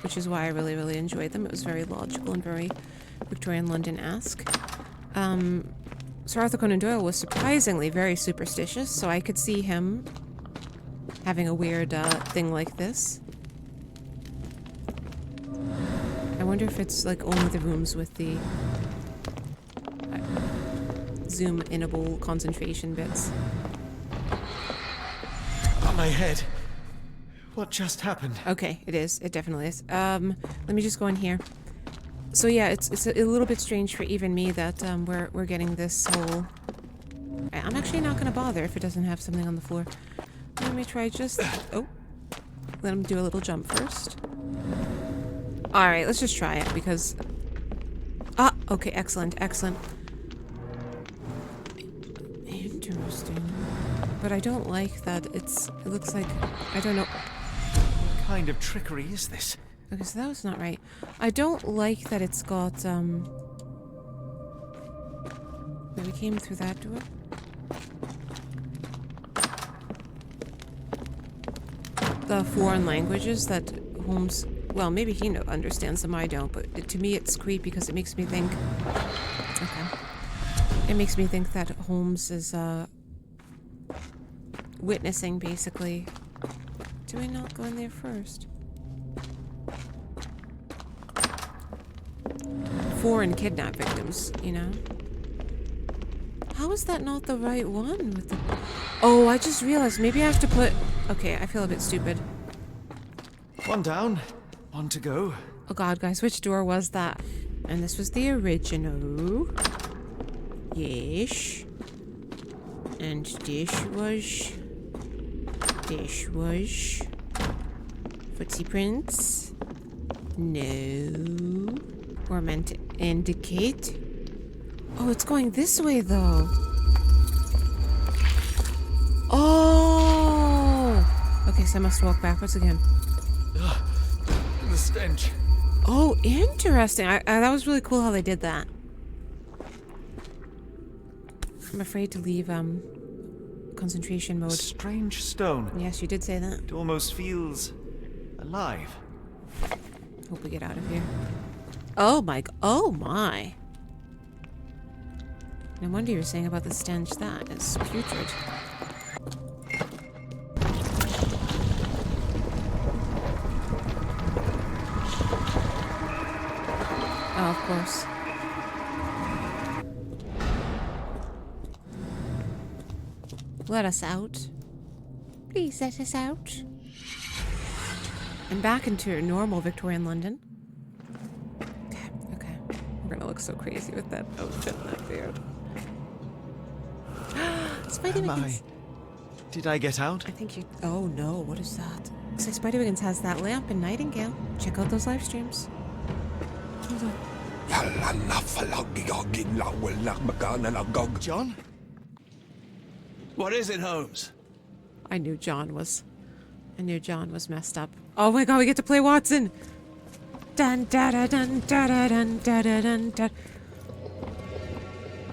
which is why I really, really enjoyed them. It was very logical and very Victorian London-esque. Sir Arthur Conan Doyle was surprisingly very superstitious, so I could see him having a weird thing like this. I wonder if it's like only the rooms with the zoom-inable concentration bits. my head. What just happened? Okay, it is. It definitely is. Let me just go in here. So yeah, it's a little bit strange for even me that we're getting this whole... I'm actually not gonna bother if it doesn't have something on the floor. Let me try just... Oh. Let him do a little jump first. Alright, let's just try it because... Ah, okay, excellent, excellent. Interesting. But I don't like that it looks like... I don't know... What kind of trickery is this? Okay, so that was not right. I don't like that it's got, we came through that door. The foreign languages that Holmes... Well, maybe he understands them, I don't, but to me it's creepy because it makes me think... Okay. It makes me think that Holmes is, witnessing, basically. Do I not go in there first? Foreign kidnap victims, you know? How is that not the right one with the... Oh, I just realized maybe I have to put... Okay, I feel a bit stupid. One down, one to go. Oh god, guys, which door was that? And this was the original. Yes. And this was... Footsie prints. No. We're meant to indicate. Oh, it's going this way, though. Oh! Okay, so I must walk backwards again. Ugh, the stench. Oh, interesting. That was really cool how they did that. I'm afraid to leave, concentration mode. Strange stone. Yes, you did say that. It almost feels alive. Hope we get out of here. Oh my, oh my. No wonder you were saying about the stench. That is putrid. Oh, of course. Let us out. Please let us out. And back into normal Victorian London. Okay, okay. We're gonna look so crazy with that outfit and that beard. Spider-Wiggins. Did I get out? I think you... Oh no, what is that? So Spider-Wiggins has that lamp in Nightingale. Check out those live streams. Hold on. John? What is it, Holmes? I knew John was messed up. Oh my god, we get to play Watson! Dun da da dun da da dun da da dun da.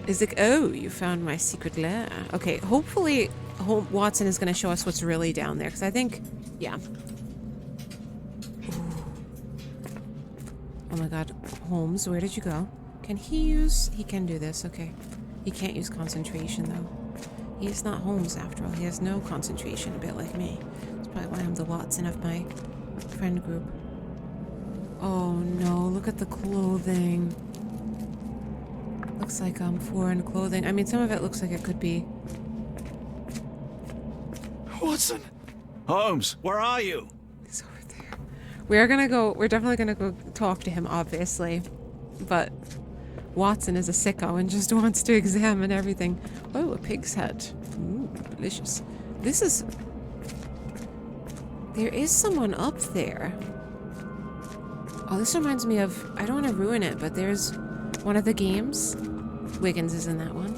Is it... Oh, you found my secret lair. Okay, hopefully Watson is going to show us what's really down there, because I think... Yeah. Ooh. Oh my god. Holmes, where did you go? Can he use... He can do this, okay. He can't use concentration, though. He's not Holmes, after all. He has no concentration, a bit like me. That's probably why I'm the Watson of my friend group. Oh no, look at the clothing. Looks like foreign clothing. I mean, some of it looks like it could be... Watson! Holmes, where are you? He's over there. We're definitely gonna go talk to him, obviously. But Watson is a sicko and just wants to examine everything. Oh, a pig's head. Ooh, delicious. This is... There is someone up there. Oh, this reminds me of... I don't want to ruin it, but there's one of the games. Wiggins is in that one.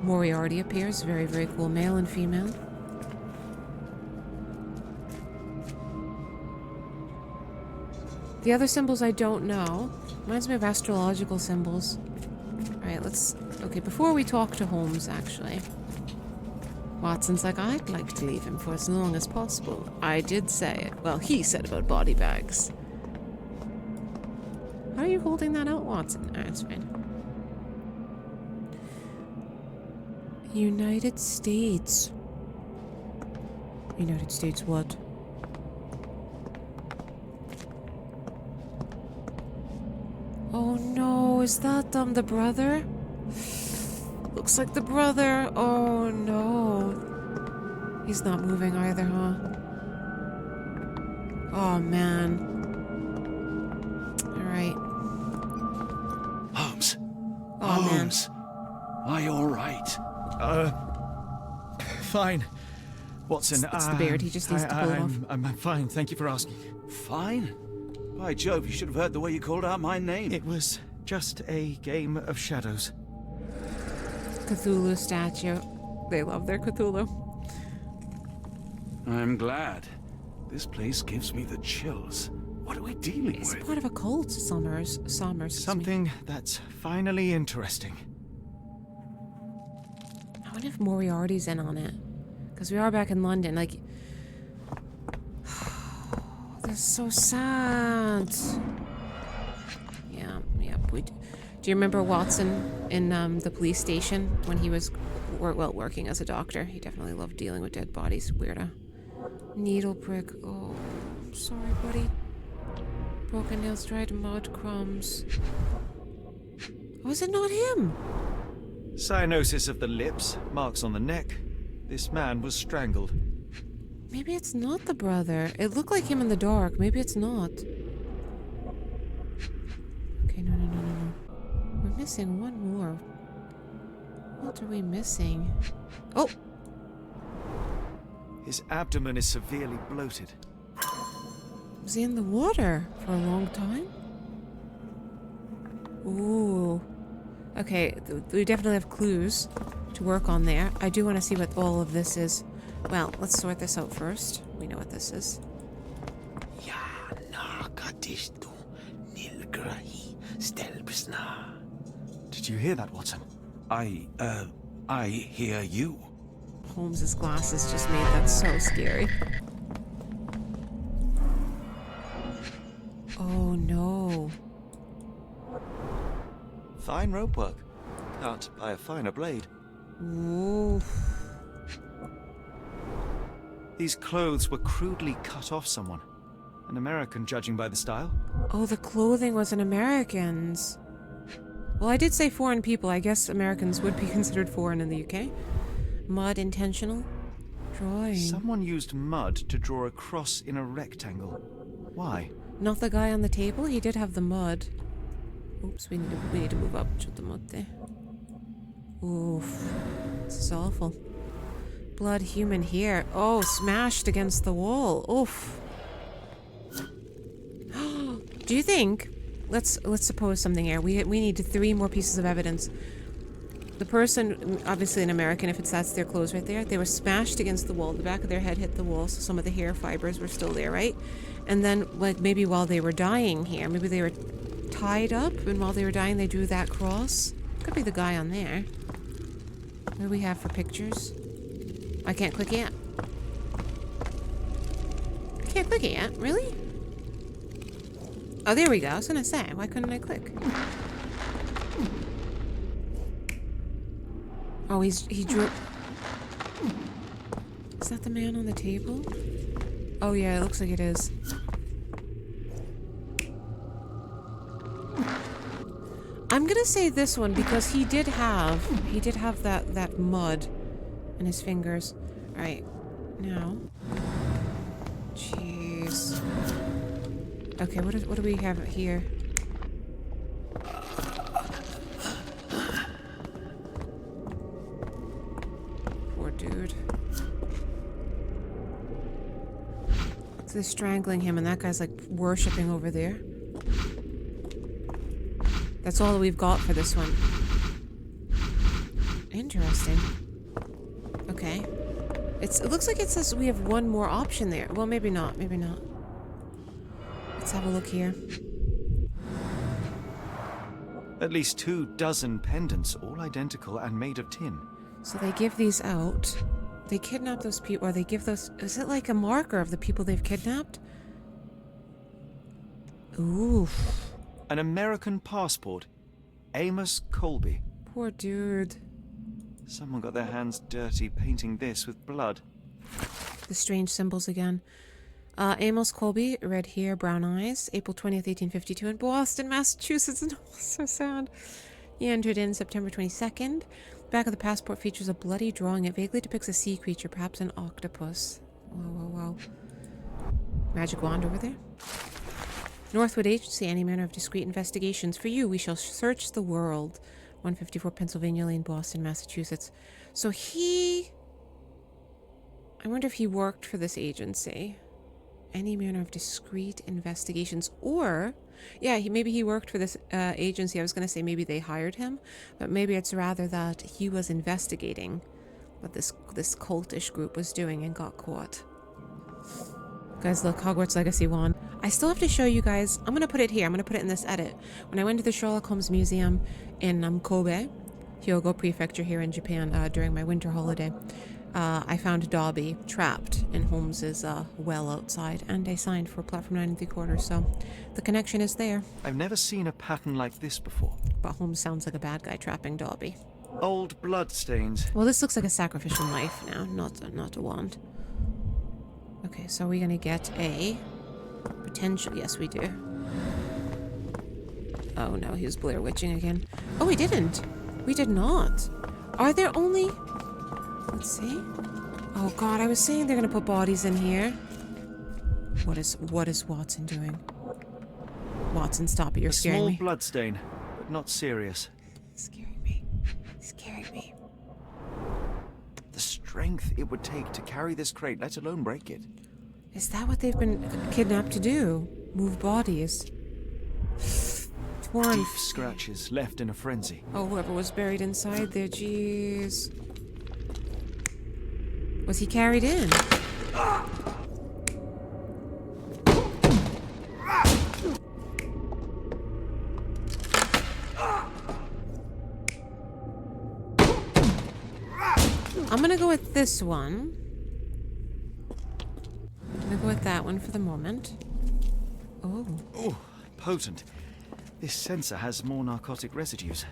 Moriarty appears. Very, very cool. Male and female. The other symbols I don't know. Reminds me of astrological symbols. Alright, let's... Okay, before we talk to Holmes, actually. Watson's like, I'd like to leave him for as long as possible. I did say it. Well, he said about body bags. How are you holding that out, Watson? Alright, it's fine. United States. United States what? Oh no, is that the brother? Looks like the brother. Oh no. He's not moving either, huh? Oh, man. Alright. Holmes. Oh, Holmes. Are you alright? Fine. Watson, It's the beard, he just needs to pull it off. I'm fine, thank you for asking. Fine? By Jove, you should have heard the way you called out my name. It was just a game of shadows. Cthulhu statue. They love their Cthulhu. I'm glad. This place gives me the chills. What are we dealing It's with? part of a cult, Summers. Something that's finally interesting. I wonder if Moriarty's in on it. Because we are back in London, like... This is so sad. Yeah. Do you remember Watson in the police station when he was, working as a doctor? He definitely loved dealing with dead bodies. Weirdo. Needle prick. Oh, I'm sorry, buddy. Broken nails, dried mud, crumbs. Was it not him? Cyanosis of the lips, marks on the neck. This man was strangled. Maybe it's not the brother. It looked like him in the dark. Maybe it's not. Okay, no. We're missing one more. What are we missing? Oh! His abdomen is severely bloated. Was he in the water for a long time? Ooh. Okay, we definitely have clues to work on there. I do want to see what all of this is. Well, let's sort this out first. We know what this is. Did you hear that, Watson? I hear you. Holmes's glasses just made that so scary. Oh no. Fine rope work. Cut by a finer blade. Ooh. These clothes were crudely cut off someone. An American, judging by the style. Oh, the clothing was an American's. Well, I did say foreign people. I guess Americans would be considered foreign in the UK. Mud intentional? Drawing. Someone used mud to draw a cross in a rectangle. Why? Not the guy on the table? He did have the mud. Oops, we need to move up. Shut the mud there. Oof. This is awful. Blood, human hair. Oh, smashed against the wall. Oof. Do you think... Let's suppose something here. We need 3 more pieces of evidence. The person, obviously an American, if that's their clothes right there, they were smashed against the wall. The back of their head hit the wall, so some of the hair fibers were still there, right? And then, like, maybe while they were dying here, maybe they were tied up, and while they were dying, they drew that cross. Could be the guy on there. What do we have for pictures? I can't click yet. I can't click it yet? Really? Oh, there we go. I was gonna say, why couldn't I click? Oh, he drew... Is that the man on the table? Oh yeah, it looks like it is. I'm gonna say this one because he did have that mud in his fingers. Alright, now. Jeez. Okay, what do we have here? Poor dude. So they're strangling him and that guy's like worshipping over there. That's all that we've got for this one. Interesting. Okay. It looks like it says we have one more option there. Well, maybe not. Maybe not. Let's have a look here. At least 24 pendants, all identical and made of tin. So they give these out. They kidnap those people, or they give those... Is it like a marker of the people they've kidnapped? Oof. An American passport. Amos Colby. Poor dude. Someone got their hands dirty painting this with blood. The strange symbols again. Amos Colby, red hair, brown eyes, April 20th, 1852 in Boston, Massachusetts. So sad. He entered in September 22nd. The back of the passport features a bloody drawing. It vaguely depicts a sea creature, perhaps an octopus. Whoa. Magic wand over there. Northwood Agency, any manner of discreet investigations. For you, we shall search the world. 154 Pennsylvania Lane, Boston, Massachusetts. So he... I wonder if he worked for this agency. Any manner of discreet investigations. Or, yeah, maybe he worked for this agency. I was going to say maybe they hired him. But maybe it's rather that he was investigating what this cultish group was doing and got caught. Guys, look, Hogwarts Legacy wand. I still have to show you guys. I'm going to put it here. I'm going to put it in this edit. When I went to the Sherlock Holmes Museum in Kobe, Hyogo Prefecture here in Japan, during my winter holiday, I found Dobby trapped in Holmes's well outside, and I signed for platform 9 3/4, so the connection is there. I've never seen a pattern like this before. But Holmes sounds like a bad guy trapping Dobby. Old blood stains. Well, this looks like a sacrificial knife now, not a wand. Okay, so are we gonna get a potential? Yes, we do. Oh no, he was Blair Witching again. Oh, we didn't. We did not. Are there only... Let's see. Oh god, I was saying they're gonna put bodies in here. What is Watson doing? Watson, stop it! You're scaring me. A small blood stain, but not serious. Scaring me. Scaring me. The strength it would take to carry this crate, let alone break it. Is that what they've been kidnapped to do? Move bodies? Deep scratches left in a frenzy. Oh, whoever was buried inside there, jeez. Was he carried in? I'm gonna go with this one. I'm gonna go with that one for the moment. Oh. Oh, potent. This sensor has more narcotic residues.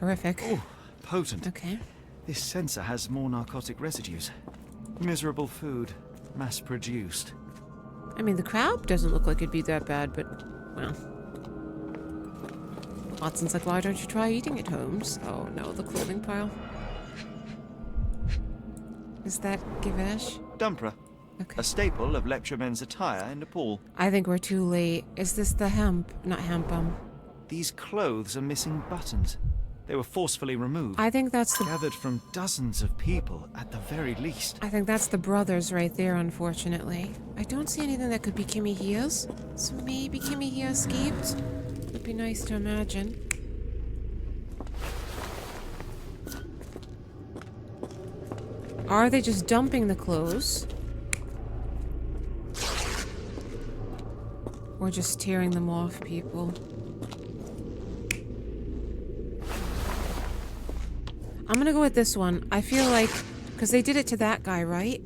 Horrific. Oh, potent. Okay. This sensor has more narcotic residues. Miserable food, mass-produced. I mean, the crab doesn't look like it'd be that bad, but, well. Watson's like, why don't you try eating it, Holmes? Oh no, the clothing pile. Is that Givesh? Dumpra. Okay. A staple of lecturemen's attire in Nepal. I think we're too late. Is this the hemp? Not hemp, These clothes are missing buttons. They were forcefully removed. I think that's the... Gathered from dozens of people, at the very least. I think that's the brothers right there, unfortunately. I don't see anything that could be Kimmy Here's. So maybe Kimmy Here escaped? Would be nice to imagine. Are they just dumping the clothes? Or just tearing them off, people? I'm gonna go with this one. I feel like... Because they did it to that guy, right?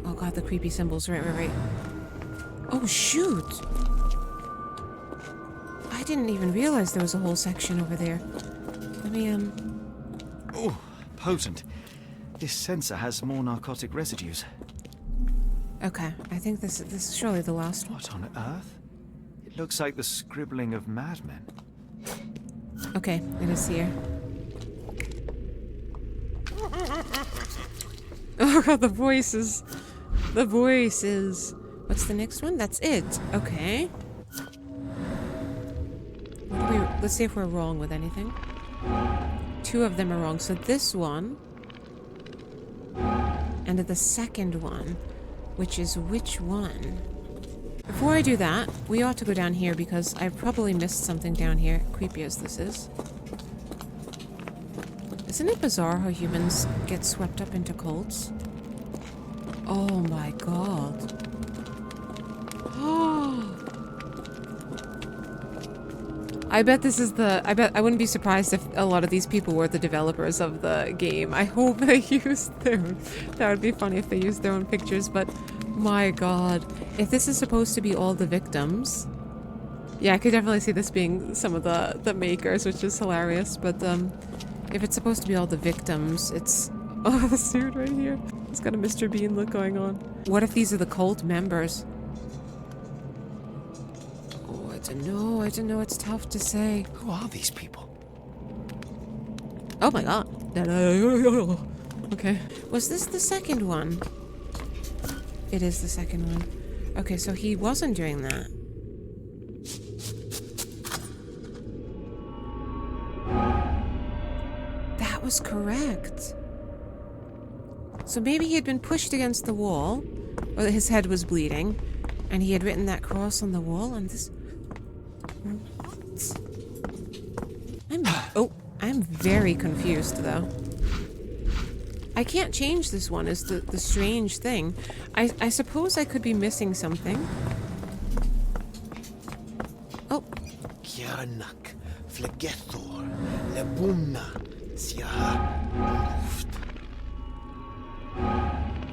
Oh god, the creepy symbols. Right. Oh, shoot! I didn't even realize there was a whole section over there. Let me, Oh, potent. This sensor has more narcotic residues. Okay, I think this is surely the last one. What on earth? It looks like the scribbling of madmen. Okay, it is here. Oh god, the voices. The voices. What's the next one? That's it. Okay. Let's see if we're wrong with anything. 2 of them are wrong. So this one. And the second one. Which is which one? Before I do that, we ought to go down here because I probably missed something down here. Creepy as this is. Isn't it bizarre how humans get swept up into cults? Oh my god. I bet this is the... I wouldn't be surprised if a lot of these people were the developers of the game. I hope they used them. That would be funny if they used their own pictures, but my god. If this is supposed to be all the victims... Yeah, I could definitely see this being some of the makers, which is hilarious, but if it's supposed to be all the victims, it's... Oh, the suit right here. It's got a Mr. Bean look going on. What if these are the cult members? Oh, I don't know, it's tough to say. Who are these people? Oh my god. Okay. Was this the second one? It is the second one. Okay, so he wasn't doing that. That was correct. So maybe he had been pushed against the wall, or his head was bleeding, and he had written that cross on the wall, and this... What? I'm very confused, though. I can't change this one, is the strange thing. I suppose I could be missing something. Oh. Kianak, Flegethor, Lebumna, Siaha,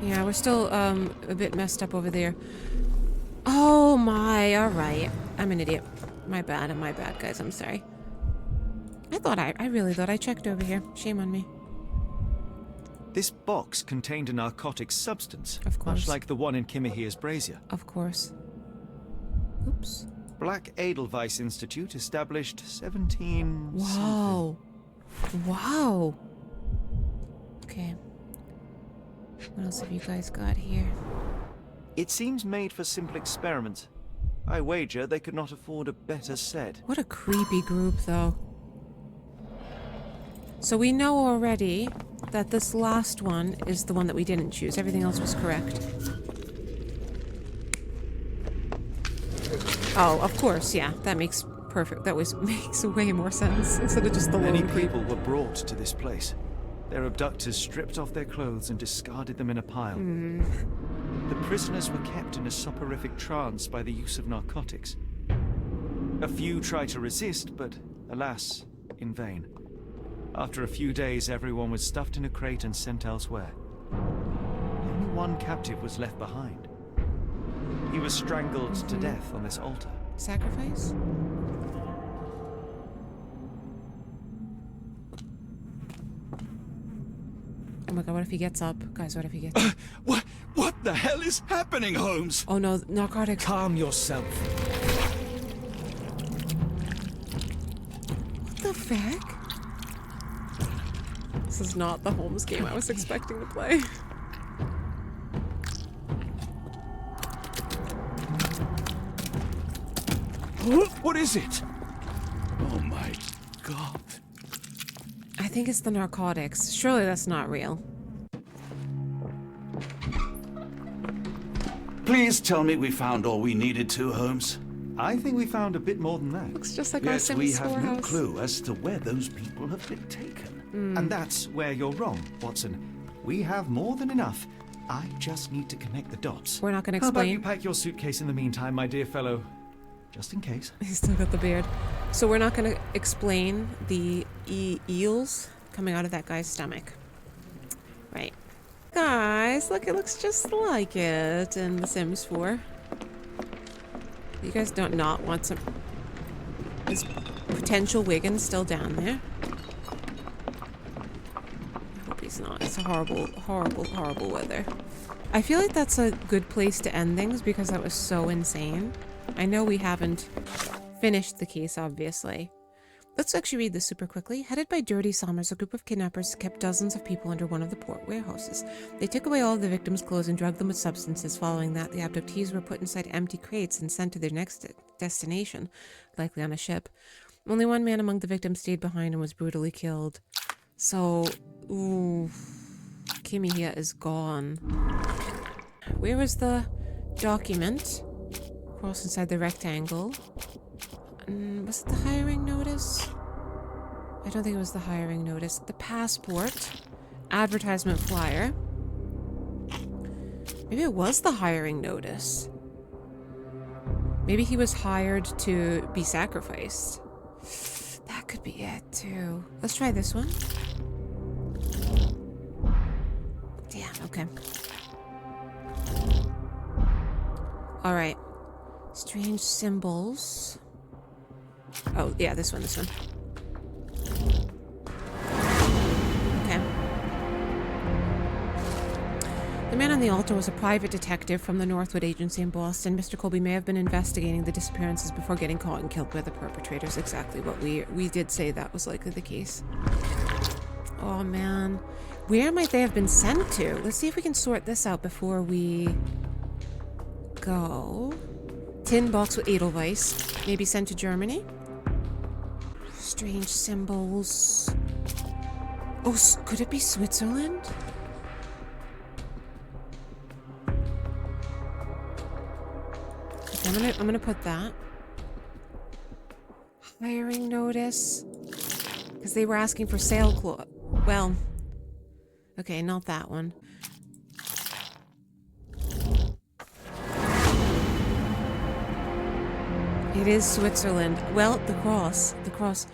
Yeah, we're still a bit messed up over there. Oh my, alright. I'm an idiot. My bad, guys, I'm sorry. I really thought I checked over here. Shame on me. This box contained a narcotic substance. Of course. Much like the one in Kimihir's brazier. Of course. Oops. Black Edelweiss Institute established 17... Wow. Wow. Okay. What else have you guys got here? It seems made for simple experiments. I wager they could not afford a better set. What a creepy group, though. So we know already that this last one is the one that we didn't choose. Everything else was correct. Oh, of course, yeah. That makes perfect. That makes way more sense instead of just the Many lone creep. people were brought to this place. Their abductors stripped off their clothes and discarded them in a pile. The prisoners were kept in a soporific trance by the use of narcotics. A few tried to resist, but alas, in vain. After a few days, everyone was stuffed in a crate and sent elsewhere. Only one captive was left behind. He was strangled to death on this altar. Sacrifice? Oh my god, what if he gets up? Guys, what if he gets up? What the hell is happening, Holmes? Oh no, narcotics. Calm yourself. What the fuck? This is not the Holmes game I was expecting to play. What is it? Oh my god. I think it's the narcotics. Surely that's not real. Please tell me we found all we needed to, Holmes. I think we found a bit more than that. Looks just like our Yet Sims we have no storehouse. clue as to where those people have been taken. And that's where you're wrong, Watson. We have more than enough. I just need to connect the dots. We're not going to How about you explain. pack your suitcase in the meantime, my dear fellow? Just in case. He's still got the beard. So we're not going to explain the eels coming out of that guy's stomach. Right. Guys, look, it looks just like it in The Sims 4. You guys don't not want some... Is potential Wiggins still down there? I hope he's not. It's a horrible, horrible, horrible weather. I feel like that's a good place to end things because that was so insane. I know we haven't finished the case, obviously. Let's actually read this super quickly. Headed by Dirty Summers, a group of kidnappers kept dozens of people under one of the port warehouses. They took away all of the victims' clothes and drugged them with substances. Following that, the abductees were put inside empty crates and sent to their next destination, likely on a ship. Only one man among the victims stayed behind and was brutally killed. So, ooh, Kimmy here is gone. Where was the document? Cross inside the rectangle. Was it the hiring notice? I don't think it was the hiring notice. The passport. Advertisement flyer. Maybe it was the hiring notice. Maybe he was hired to be sacrificed. That could be it, too. Let's try this one. Damn, okay. Alright. Strange symbols. Oh, yeah, this one. Okay. The man on the altar was a private detective from the Northwood Agency in Boston. Mr. Colby may have been investigating the disappearances before getting caught and killed by the perpetrators. Exactly what we did say that was likely the case. Oh, man. Where might they have been sent to? Let's see if we can sort this out before we go. Tin box with Edelweiss. Maybe sent to Germany? Strange symbols. Oh, could it be Switzerland? Okay, I'm gonna put that. Hiring notice. Because they were asking for sale clause. Well, okay, not that one. It is Switzerland. Well, the cross. The cross.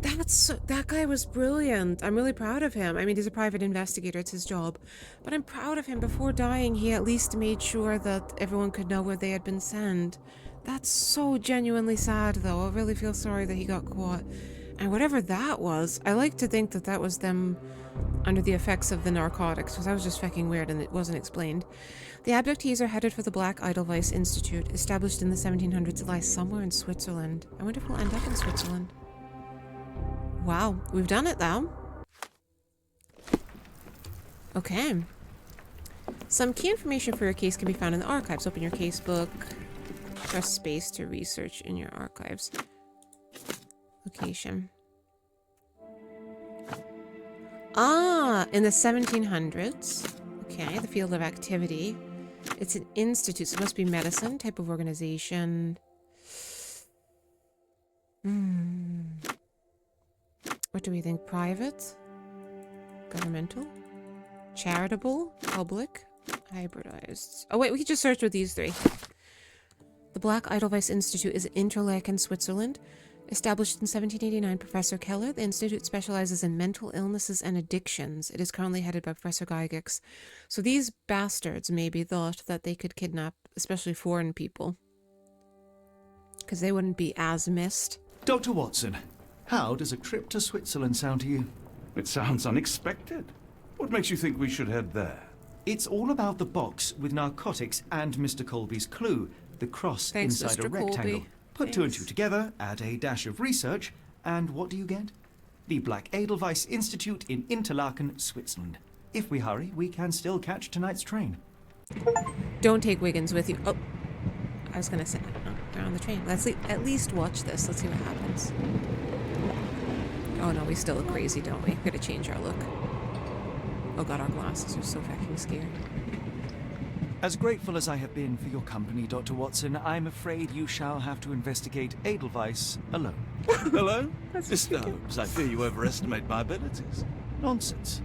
That guy was brilliant. I'm really proud of him. I mean, he's a private investigator. It's his job. But I'm proud of him. Before dying, he at least made sure that everyone could know where they had been sent. That's so genuinely sad, though. I really feel sorry that he got caught. And whatever that was, I like to think that that was them under the effects of the narcotics, because that was just fucking weird and it wasn't explained. The abductees are headed for the Black Edelweiss Institute, established in the 1700s. It lies somewhere in Switzerland. I wonder if we'll end up in Switzerland. Wow, we've done it though. Okay. Some key information for your case can be found in the archives. Open your casebook. Press space to research in your archives. Location. Ah, in the 1700s. Okay, the field of activity. It's an institute, so it must be medicine, type of organization. What do we think? Private? Governmental? Charitable? Public? Hybridized. Oh wait, we could just search with these three. The Black Edelweiss Institute is in Interlaken, Switzerland. Established in 1789, Professor Keller, the institute specializes in mental illnesses and addictions. It is currently headed by Professor Gygax. So these bastards maybe thought that they could kidnap, especially foreign people, because they wouldn't be as missed. Dr. Watson, how does a trip to Switzerland sound to you? It sounds unexpected. What makes you think we should head there? It's all about the box with narcotics and Mr. Colby's clue, the cross Thanks, inside Mr. a rectangle. Colby. Put two and two together, add a dash of research, and what do you get? The Black Edelweiss Institute in Interlaken, Switzerland. If we hurry, we can still catch tonight's train. Don't take Wiggins with you. Oh, I was gonna say, oh, they're on the train. Let's at least watch this. Let's see what happens. Oh no, we still look crazy, don't we? Gotta change our look. Oh god, our glasses are so fucking scary. As grateful as I have been for your company, Dr. Watson, I'm afraid you shall have to investigate Edelweiss alone. Alone? Mr. Holmes, I fear you overestimate my abilities. Nonsense.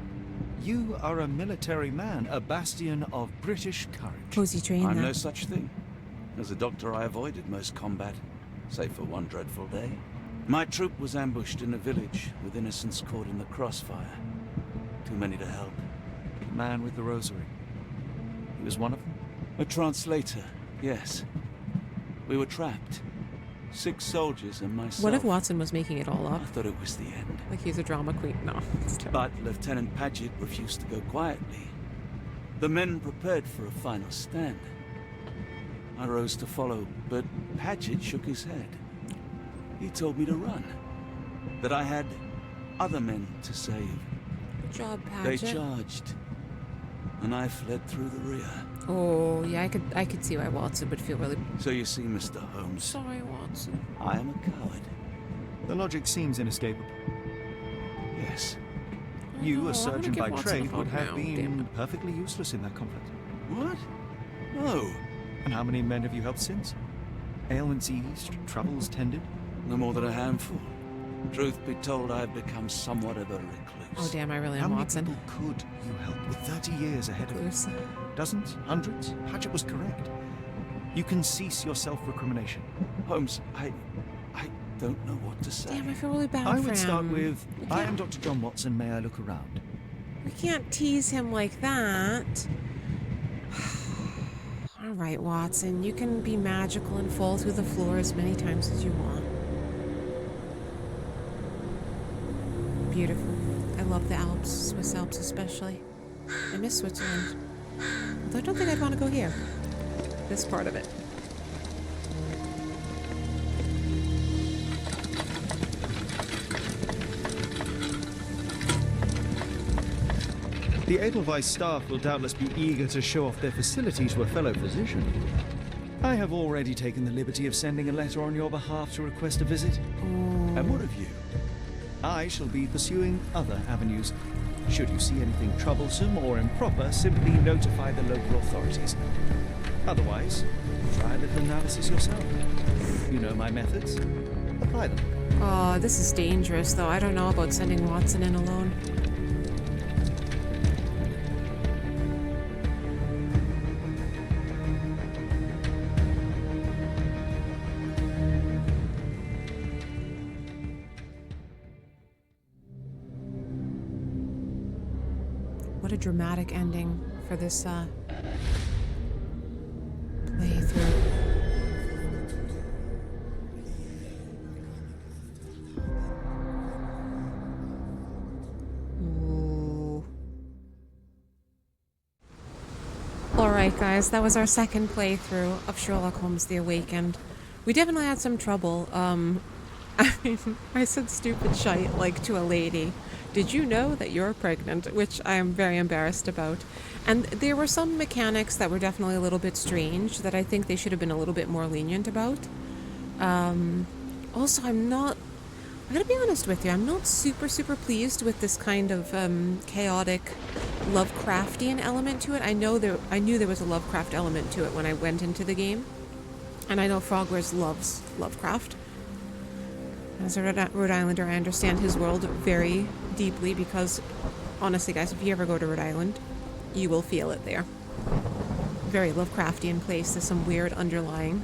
You are a military man, a bastion of British courage. Was he trained I'm that? no such thing. As a doctor, I avoided most combat, save for one dreadful day. My troop was ambushed in a village, with innocents caught in the crossfire. Too many to help. The man with the rosary. He was one of them? A translator, yes. We were trapped. 6 soldiers and myself. What if Watson was making it all up? I thought it was the end. Like he's a drama queen? No. It's terrible. But Lieutenant Paget refused to go quietly. The men prepared for a final stand. I rose to follow, but Paget shook his head. He told me to run. That I had other men to save. Good job, They Paget. charged, and I fled through the rear. Oh, yeah, I could see why Watson would feel really... So you see, Mr. Holmes, Sorry, Watson. I am a coward. The logic seems inescapable. Yes. You, Oh, a I surgeon wanna by give Watson a trade, would hug have now. Damn been it. perfectly useless in that conflict. What? No. And how many men have you helped since? Ailments eased, troubles tended? No more than a handful. Truth be told, I've become somewhat of a recluse. Oh, damn, I really How am many Watson. people could you help with 30 years ahead of you? Recluse. Dozens? Hundreds? Paget was correct. You can cease your self-recrimination. Holmes, I don't know what to say. Damn, I feel really bad I for would start him. with, We I can't- am Dr. John Watson, may I look around? We can't tease him like that. All right, Watson, you can be magical and fall through the floor as many times as you want. Beautiful. I love the Alps, Swiss Alps especially. I miss Switzerland. Although I don't think I'd want to go here. This part of it. The Edelweiss staff will doubtless be eager to show off their facility to a fellow physician. I have already taken the liberty of sending a letter on your behalf to request a visit. And what of you? I shall be pursuing other avenues. Should you see anything troublesome or improper, simply notify the local authorities. Otherwise, try a little analysis yourself. You know my methods. Apply them. Oh, this is dangerous, though. I don't know about sending Watson in alone. What a dramatic ending for this playthrough. Ooh. Alright guys, that was our second playthrough of Sherlock Holmes The Awakened. We definitely had some trouble. I said stupid shite like to a lady. Did you know that you're pregnant? Which I am very embarrassed about. And there were some mechanics that were definitely a little bit strange that I think they should have been a little bit more lenient about. Also, I'm gonna be honest with you, I'm not super pleased with this kind of chaotic Lovecraftian element to it. I knew there was a Lovecraft element to it when I went into the game. And I know Frogwares loves Lovecraft. As a Rhode Islander, I understand his world very deeply because, honestly guys, if you ever go to Rhode Island, you will feel it there. Very Lovecraftian place. There's some weird underlying,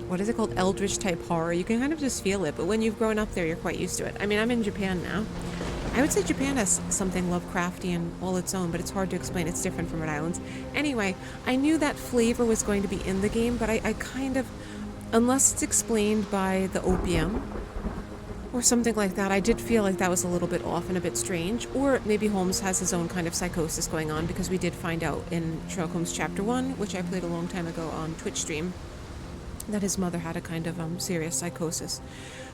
what is it called, eldritch type horror. You can kind of just feel it, but when you've grown up there, you're quite used to it. I mean, I'm in Japan now. I would say Japan has something Lovecraftian all its own, but it's hard to explain. It's different from Rhode Island. Anyway, I knew that flavor was going to be in the game, but I kind of, unless it's explained by the opium or something like that, I did feel like that was a little bit off and a bit strange. Or maybe Holmes has his own kind of psychosis going on, because we did find out in Sherlock Holmes Chapter 1, which I played a long time ago on Twitch stream, that his mother had a kind of serious psychosis.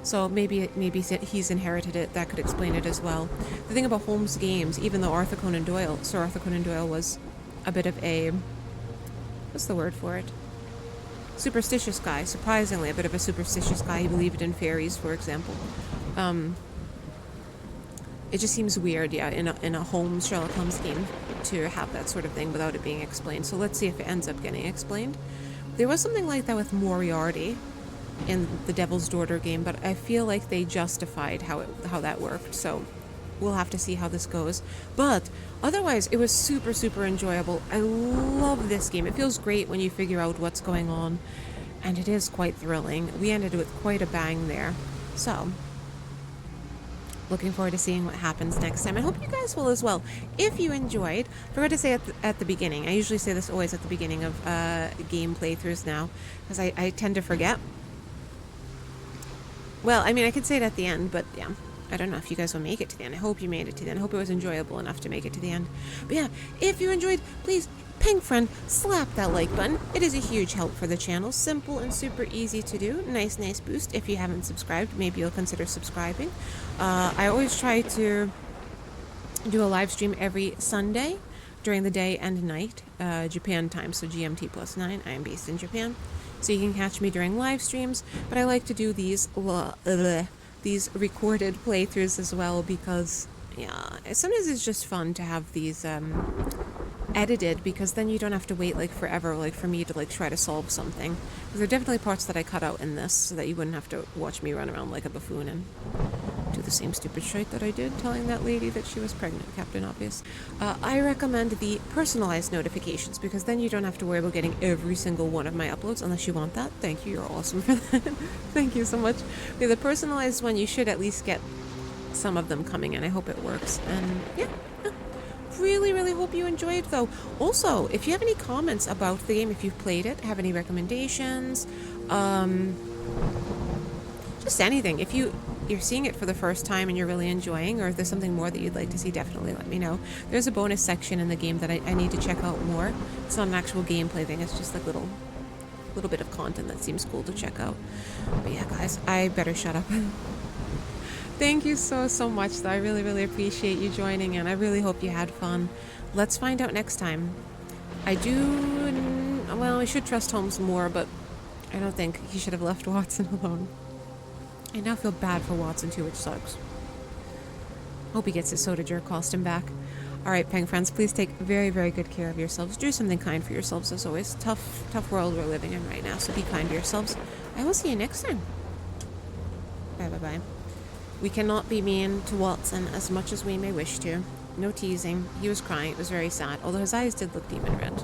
So maybe he's inherited it. That could explain it as well. The thing about Holmes games, even though Sir Arthur Conan Doyle was a bit of a, what's the word for it? Superstitious guy, surprisingly a bit of a superstitious guy. He believed in fairies, for example. It just seems weird, yeah, in a Holmes, Sherlock Holmes game to have that sort of thing without it being explained. So let's see if it ends up getting explained. There was something like that with Moriarty in the Devil's Daughter game, but I feel like they justified how that worked. So we'll have to see how this goes. But otherwise, it was super enjoyable. I love this game. It feels great when you figure out what's going on, and it is quite thrilling. We ended with quite a bang there. So, looking forward to seeing what happens next time. I hope you guys will as well. If you enjoyed, forgot to say at the beginning. I usually say this always at the beginning of game playthroughs now, because I tend to forget. Well, I mean, I could say it at the end, but yeah. I don't know if you guys will make it to the end. I hope you made it to the end. I hope it was enjoyable enough to make it to the end. But yeah, if you enjoyed, please, Peng-friend, slap that like button. It is a huge help for the channel. Simple and super easy to do. Nice boost. If you haven't subscribed, maybe you'll consider subscribing. I always try to do a live stream every Sunday during the day and night, Japan time, so GMT +9. I am based in Japan, so you can catch me during live streams. But I like to do these recorded playthroughs as well, because yeah, sometimes it's just fun to have these edited, because then you don't have to wait like forever like for me to like try to solve something. Because there are definitely parts that I cut out in this so that you wouldn't have to watch me run around like a buffoon and do the same stupid shit that I did telling that lady that she was pregnant, Captain Obvious. I recommend the personalized notifications, because then you don't have to worry about getting every single one of my uploads unless you want that. Thank you, you're awesome for that. Thank you so much. With the personalized one, you should at least get some of them coming in. I hope it works. And yeah. Really hope you enjoyed, though. Also, if you have any comments about the game, if you've played it, have any recommendations, just anything. If you're seeing it for the first time and you're really enjoying, or if there's something more that you'd like to see, definitely let me know. There's a bonus section in the game that I need to check out more. It's not an actual gameplay thing, it's just like little bit of content that seems cool to check out. But yeah, guys, I better shut up. Thank you so much, though. I really appreciate you joining in. I really hope you had fun. Let's find out next time. Well, I should trust Holmes more, but I don't think he should have left Watson alone. I now feel bad for Watson too, which sucks. Hope he gets his soda jerk costume back. Alright, Peng-friends, please take very good care of yourselves. Do something kind for yourselves, as always. Tough world we're living in right now, so be kind to yourselves. I will see you next time. Bye. We cannot be mean to Watson as much as we may wish to. No teasing. He was crying. It was very sad, although his eyes did look demon red.